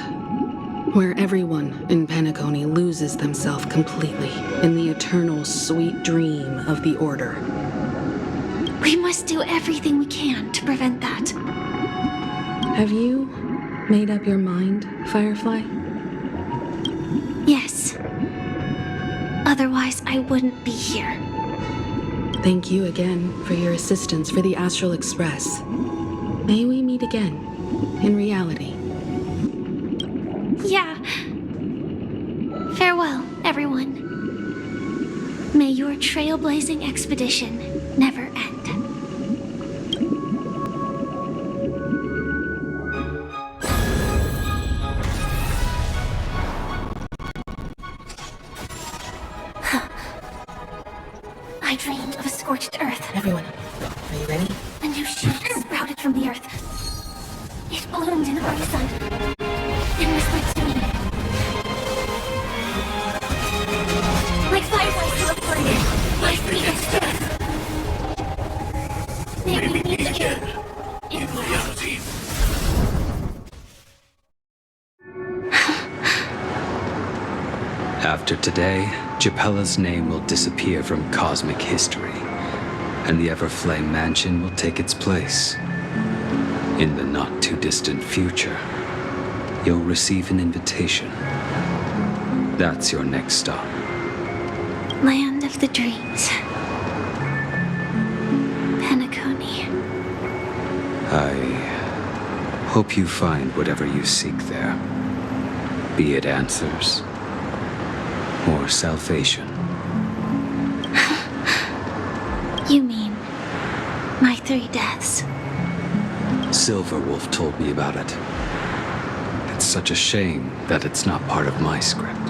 where everyone in Penacony loses themselves completely in the eternal sweet dream of the Order. We must do everything we can to prevent that. Have you made up your mind, Firefly? Yes. Otherwise, I wouldn't be here. Thank you again for your assistance for the Astral Express. May we meet again, in reality. Yeah. Farewell, everyone. May your trailblazing expedition never end. I dreamed of a scorched earth. Everyone, are you ready? A new shoot sprouted from the earth. It bloomed in the early sun and whispered to me. Like fireflies teleported, my freedom's death. May we meet again in reality. After today, Japella's name will disappear from cosmic history, and the Everflame Mansion will take its place. In the not-too-distant future, you'll receive an invitation. That's your next stop. Land of the Dreams. Penacony. I hope you find whatever you seek there. Be it answers or salvation. You mean my 3 deaths? Silverwolf told me about it. It's such a shame that it's not part of my script.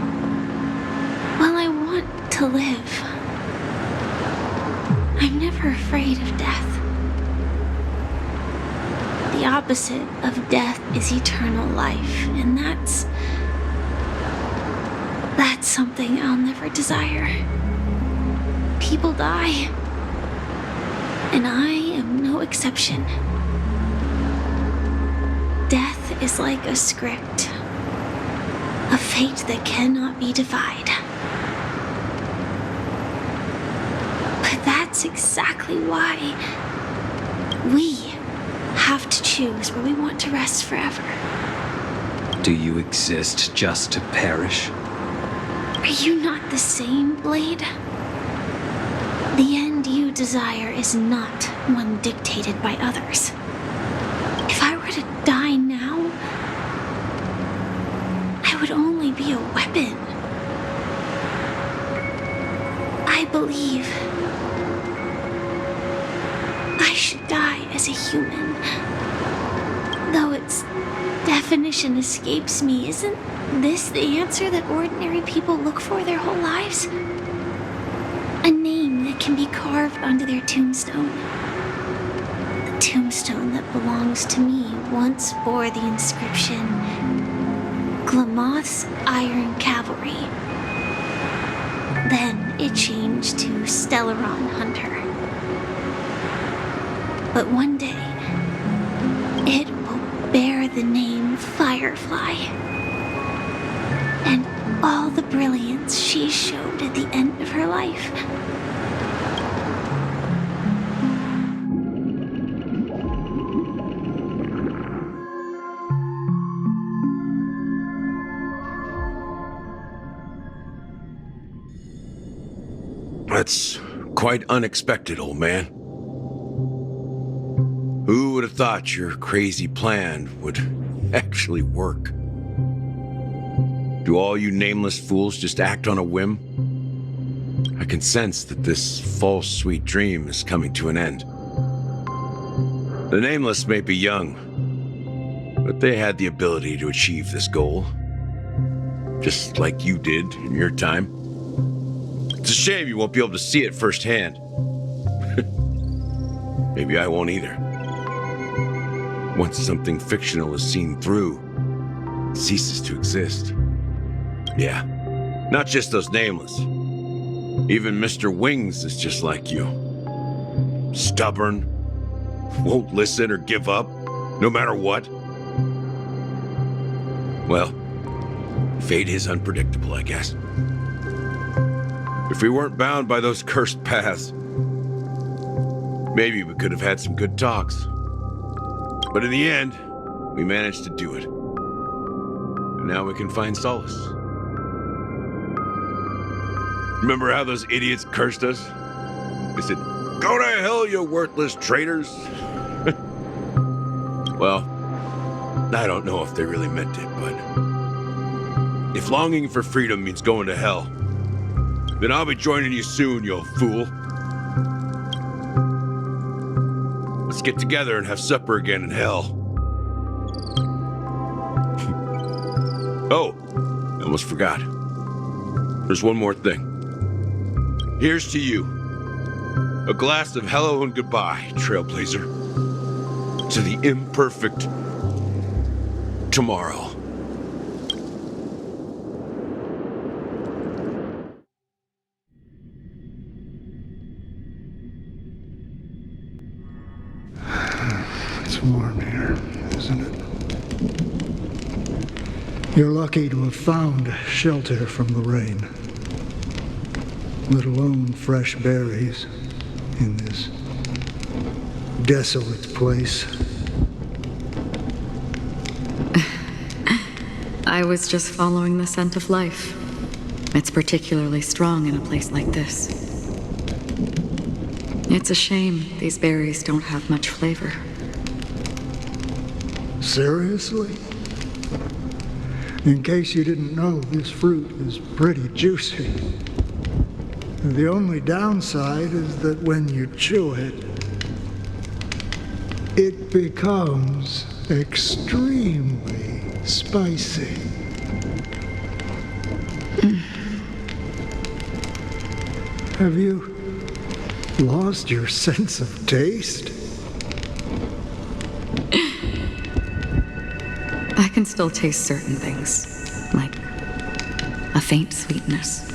Well, I want to live. I'm never afraid of death. The opposite of death is eternal life, and that's something I'll never desire. People die, and I am no exception. Death is like a script, a fate that cannot be defied. But that's exactly why we have to choose where we want to rest forever. Do you exist just to perish? Are you not the same, Blade? The end you desire is not one dictated by others. If I were to die now, I would only be a weapon. I believe I should die as a human. Though its definition escapes me, isn't this the answer that ordinary people look for their whole lives? A name that can be carved onto their tombstone. The tombstone that belongs to me once bore the inscription, Glamoth's Iron Cavalry. Then it changed to Stellaron Hunter. But one day, it will bear the name Firefly. And all the brilliance she showed at the end of her life. That's quite unexpected, old man. Who would have thought your crazy plan would actually work? Do all you nameless fools just act on a whim? I can sense that this false sweet dream is coming to an end. The nameless may be young, but they had the ability to achieve this goal. Just like you did in your time. It's a shame you won't be able to see it firsthand. Maybe I won't either. Once something fictional is seen through, it ceases to exist. Yeah, not just those nameless. Even Mr. Wings is just like you. Stubborn, won't listen or give up, no matter what. Well, fate is unpredictable, I guess. If we weren't bound by those cursed paths, maybe we could have had some good talks. But in the end, we managed to do it. And now we can find solace. Remember how those idiots cursed us? They said, "Go to hell, you worthless traitors." Well, I don't know if they really meant it, but if longing for freedom means going to hell, then I'll be joining you soon, you fool. Let's get together and have supper again in hell. Oh, I almost forgot. There's one more thing. Here's to you. A glass of hello and goodbye, Trailblazer. To the imperfect tomorrow. It's warm here, isn't it? You're lucky to have found shelter from the rain. let alone fresh berries, in this desolate place. I was just following the scent of life. It's particularly strong in a place like this. It's a shame these berries don't have much flavor. Seriously? In case you didn't know, this fruit is pretty juicy. The only downside is that when you chew it, it becomes extremely spicy. Have you lost your sense of taste? I can still taste certain things, like a faint sweetness.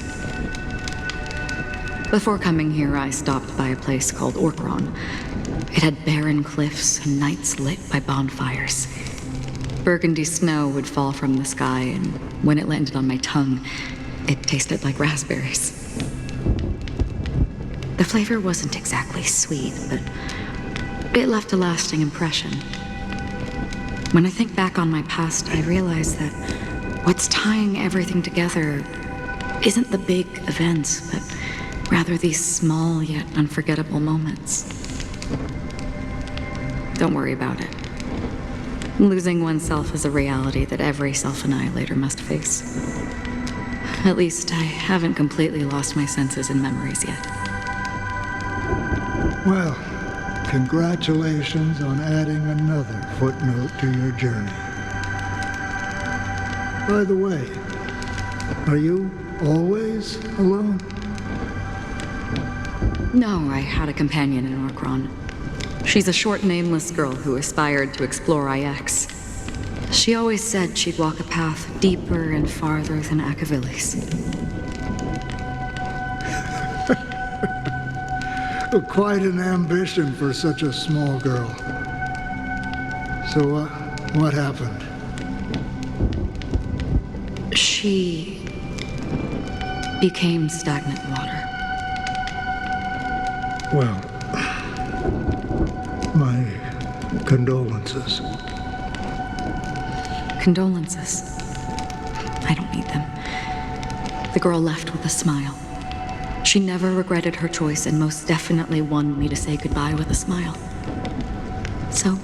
Before coming here, I stopped by a place called Orkron. It had barren cliffs and nights lit by bonfires. Burgundy snow would fall from the sky, and when it landed on my tongue, it tasted like raspberries. The flavor wasn't exactly sweet, but it left a lasting impression. When I think back on my past, I realize that what's tying everything together isn't the big events, but rather these small yet unforgettable moments. Don't worry about it. Losing oneself is a reality that every self-annihilator must face. At least I haven't completely lost my senses and memories yet. Well, congratulations on adding another footnote to your journey. By the way, are you always alone? No, I had a companion in Orkron. She's a short, nameless girl who aspired to explore IX. She always said she'd walk a path deeper and farther than Akavilis. Quite an ambition for such a small girl. So, what happened? She became stagnant water. Well, my condolences. Condolences. I don't need them. The girl left with a smile. She never regretted her choice and most definitely wanted me to say goodbye with a smile. So,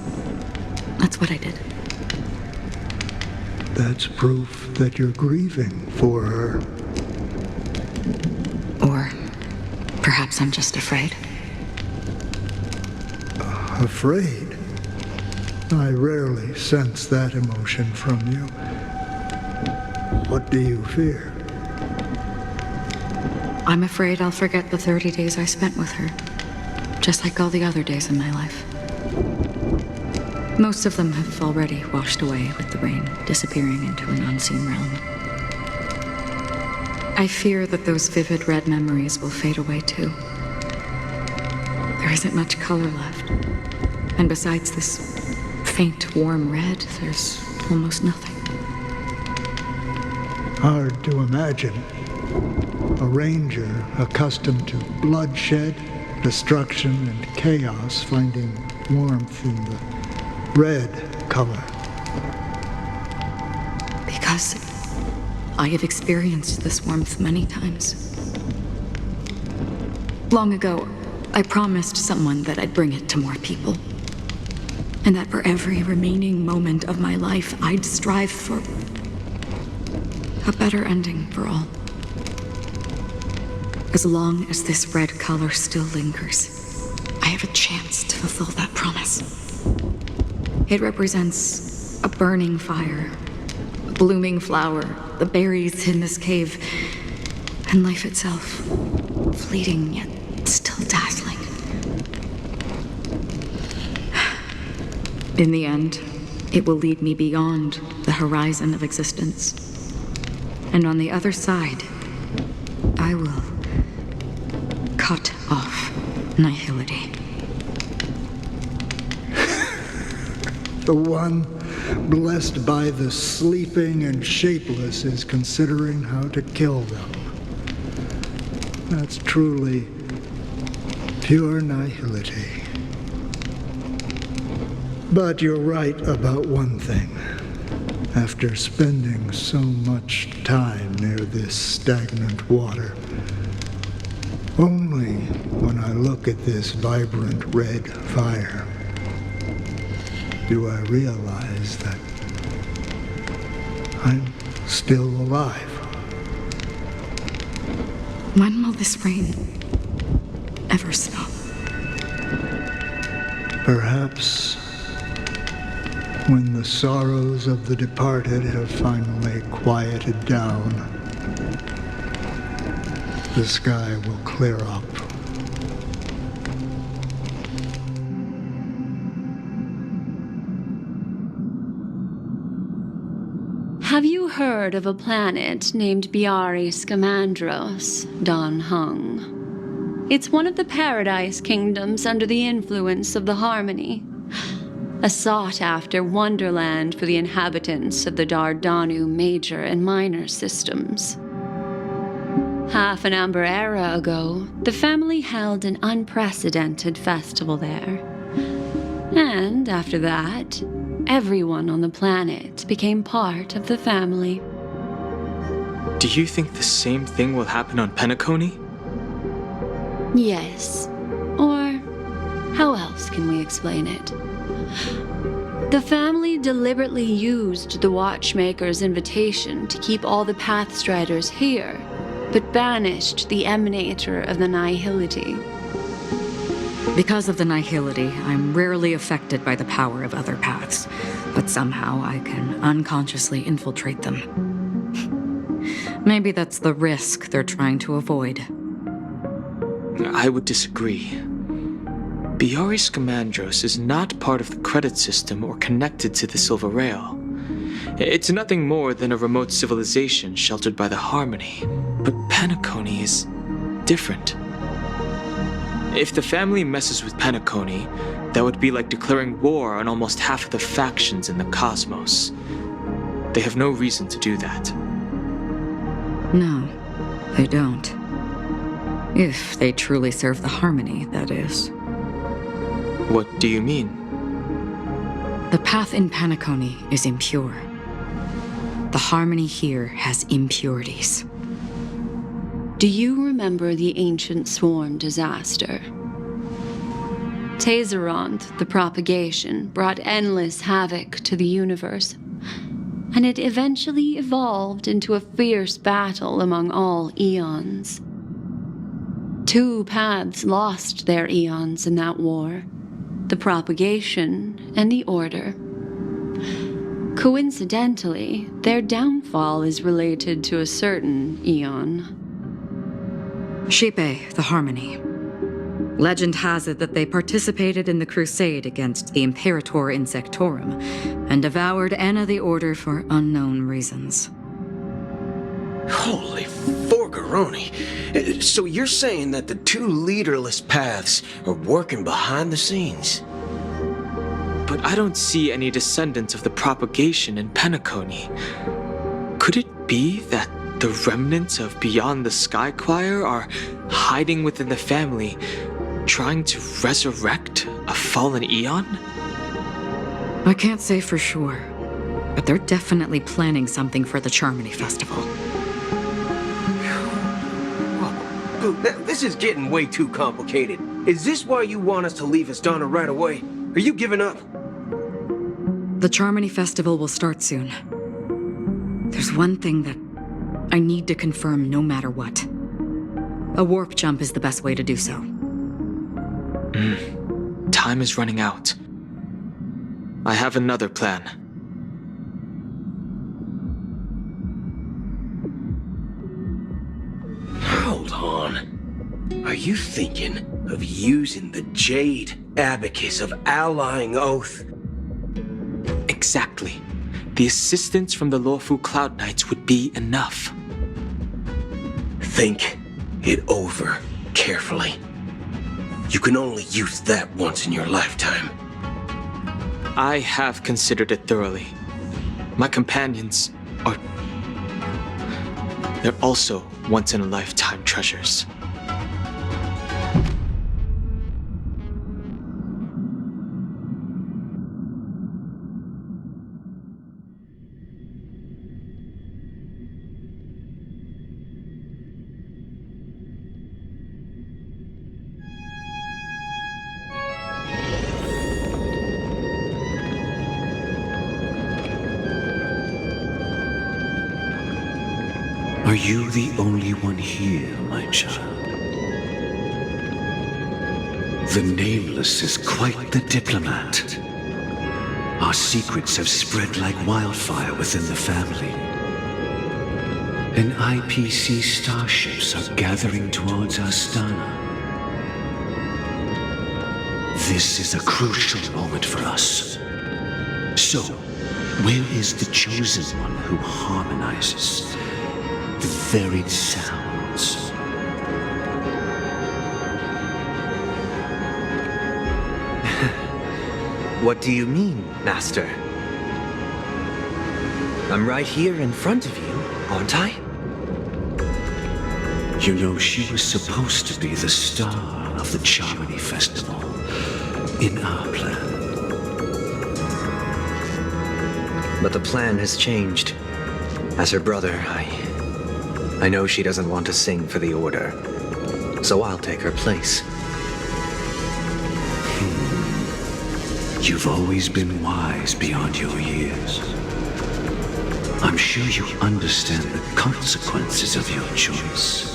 that's what I did. That's proof that you're grieving for her. Or perhaps I'm just afraid. Afraid? I rarely sense that emotion from you. What do you fear? I'm afraid I'll forget the 30 days I spent with her, just like all the other days in my life. Most of them have already washed away with the rain, disappearing into an unseen realm. I fear that those vivid red memories will fade away too. There isn't much color left, and besides this faint, warm red, there's almost nothing. Hard to imagine. A ranger accustomed to bloodshed, destruction, and chaos finding warmth in the red color. Because I have experienced this warmth many times. Long ago, I promised someone that I'd bring it to more people. And that for every remaining moment of my life, I'd strive for a better ending for all. As long as this red color still lingers, I have a chance to fulfill that promise. It represents a burning fire, a blooming flower, the berries in this cave, and life itself, fleeting yet still dazzling. In the end, it will lead me beyond the horizon of existence. And on the other side, I will cut off nihility. The one blessed by the sleeping and shapeless is considering how to kill them. That's truly pure nihility. But you're right about one thing. After spending so much time near this stagnant water, only when I look at this vibrant red fire do I realize that I'm still alive. When will this rain ever stop? Perhaps when the sorrows of the departed have finally quieted down, the sky will clear up. Have you heard of a planet named Biari Scamandros, Don Hung? It's one of the Paradise Kingdoms under the influence of the Harmony, a sought-after wonderland for the inhabitants of the Dardanu major and minor systems. Half an Amber era ago, the family held an unprecedented festival there. And after that, everyone on the planet became part of the family. Do you think the same thing will happen on Penacony? Yes. Or how else can we explain it? The family deliberately used the Watchmaker's invitation to keep all the Pathstriders here, but banished the Emanator of the Nihility. Because of the Nihility, I'm rarely affected by the power of other paths, but somehow I can unconsciously infiltrate them. Maybe that's the risk they're trying to avoid. I would disagree. Biari Scamandros is not part of the credit system or connected to the Silver Rail. It's nothing more than a remote civilization sheltered by the Harmony. But Penacony is different. If the family messes with Penacony, that would be like declaring war on almost half of the factions in the cosmos. They have no reason to do that. No, they don't. If they truly serve the Harmony, that is. What do you mean? The path in Penacony is impure. The Harmony here has impurities. Do you remember the Ancient Swarm disaster? Tazeront, the propagation, brought endless havoc to the universe, and it eventually evolved into a fierce battle among all eons. 2 paths lost their eons in that war, the propagation and the order. Coincidentally, their downfall is related to a certain eon. Shipe, the Harmony. Legend has it that they participated in the crusade against the Imperator Insectorum and devoured Anna the Order for unknown reasons. Holy forgaroni. So you're saying that the 2 leaderless paths are working behind the scenes? But I don't see any descendants of the propagation in Penacony. Could it be that the remnants of Beyond the Sky Choir are hiding within the family, trying to resurrect a fallen eon? I can't say for sure, but they're definitely planning something for the Charmony Festival. Whoa, this is getting way too complicated. Is this why you want us to leave Astana right away? Are you giving up? The Charmony Festival will start soon. There's one thing that I need to confirm no matter what. A warp jump is the best way to do so. Time is running out. I have another plan. Hold on. Are you thinking of using the Jade Abacus of Allying Oath? Exactly. The assistance from the Lawful Cloud Knights would be enough. Think it over carefully. You can only use that once in your lifetime. I have considered it thoroughly. My companions are... They're also once-in-a-lifetime treasures. Are you the only one here, my child? The Nameless is quite the diplomat. Our secrets have spread like wildfire within the family. And IPC starships are gathering towards Astana. This is a crucial moment for us. So, where is the chosen one who harmonizes the varied sounds? What do you mean, Master? I'm right here in front of you, aren't I? You know, she was supposed to be the star of the Charmony Festival in our plan. But the plan has changed. As her brother, I know she doesn't want to sing for the Order, so I'll take her place. You've always been wise beyond your years. I'm sure you understand the consequences of your choice.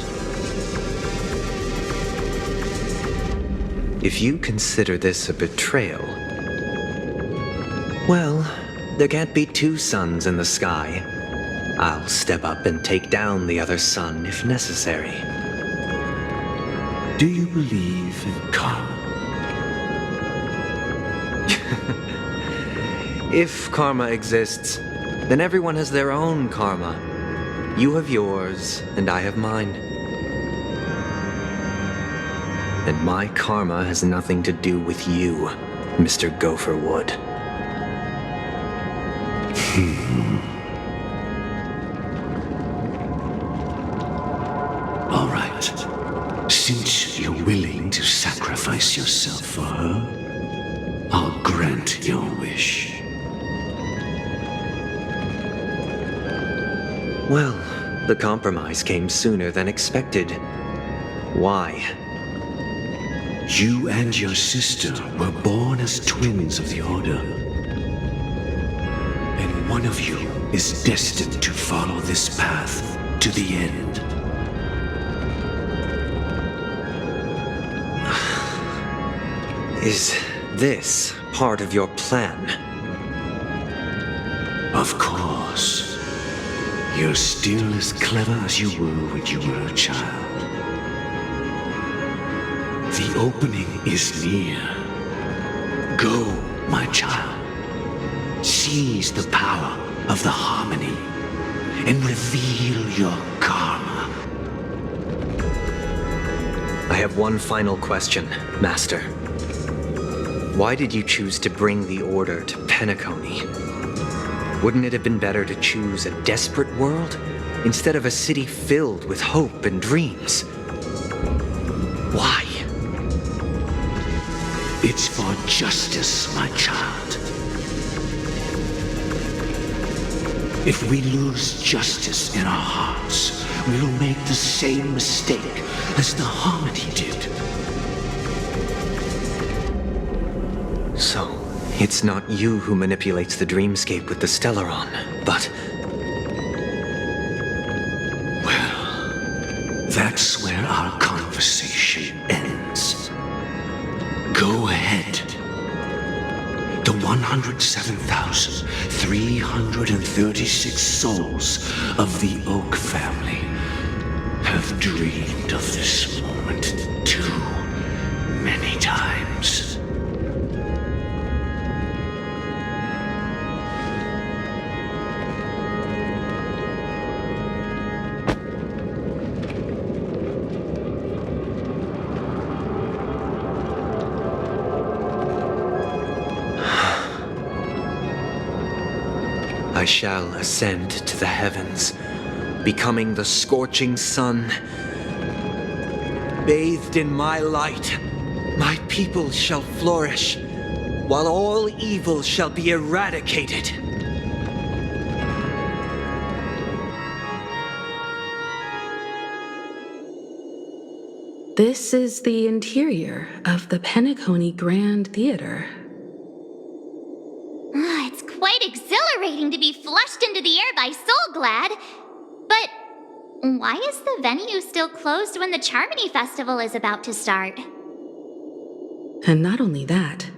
If you consider this a betrayal, well, there can't be two suns in the sky. I'll step up and take down the other sun if necessary. Do you believe in karma? If karma exists, then everyone has their own karma. You have yours, and I have mine. And my karma has nothing to do with you, Mr. Gopherwood. All right. Since you're willing to sacrifice yourself for her, I'll grant your wish. Well, the compromise came sooner than expected. Why? You and your sister were born as twins of the Order. And one of you is destined to follow this path to the end. Is this part of your plan? Of course. You're still as clever as you were when you were a child. The opening is near. Go, my child. Seize the power of the harmony and reveal your karma. I have one final question, Master. Why did you choose to bring the Order to Penacony? Wouldn't it have been better to choose a desperate world instead of a city filled with hope and dreams? Why? It's for justice, my child. If we lose justice in our hearts, we'll make the same mistake as the Harmony did. So, it's not you who manipulates the dreamscape with the Stellaron, but... Well, that's where our conversation ends. Go ahead. The 107,336 souls of the Oak family have dreamed of this moment too many times. I shall ascend to the heavens, becoming the scorching sun. Bathed in my light, my people shall flourish, while all evil shall be eradicated. This is the interior of the Penacony Grand Theater. It's quite exhilarating to be flushed into the air by Soul Glad. But why is the venue still closed when the Charmony Festival is about to start? And not only that,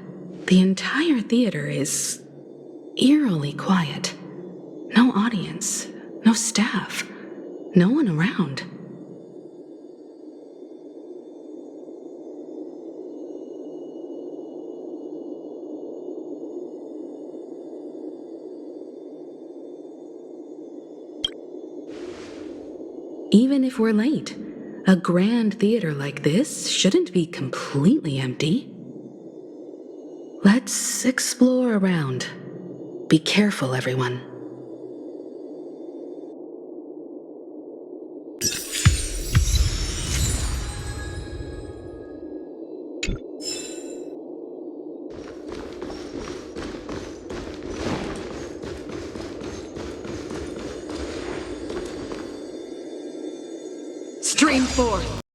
the entire theater is eerily quiet. No audience, no staff, no one around. Even if we're late, a grand theater like this shouldn't be completely empty. Let's explore around. Be careful, everyone. Stream forth.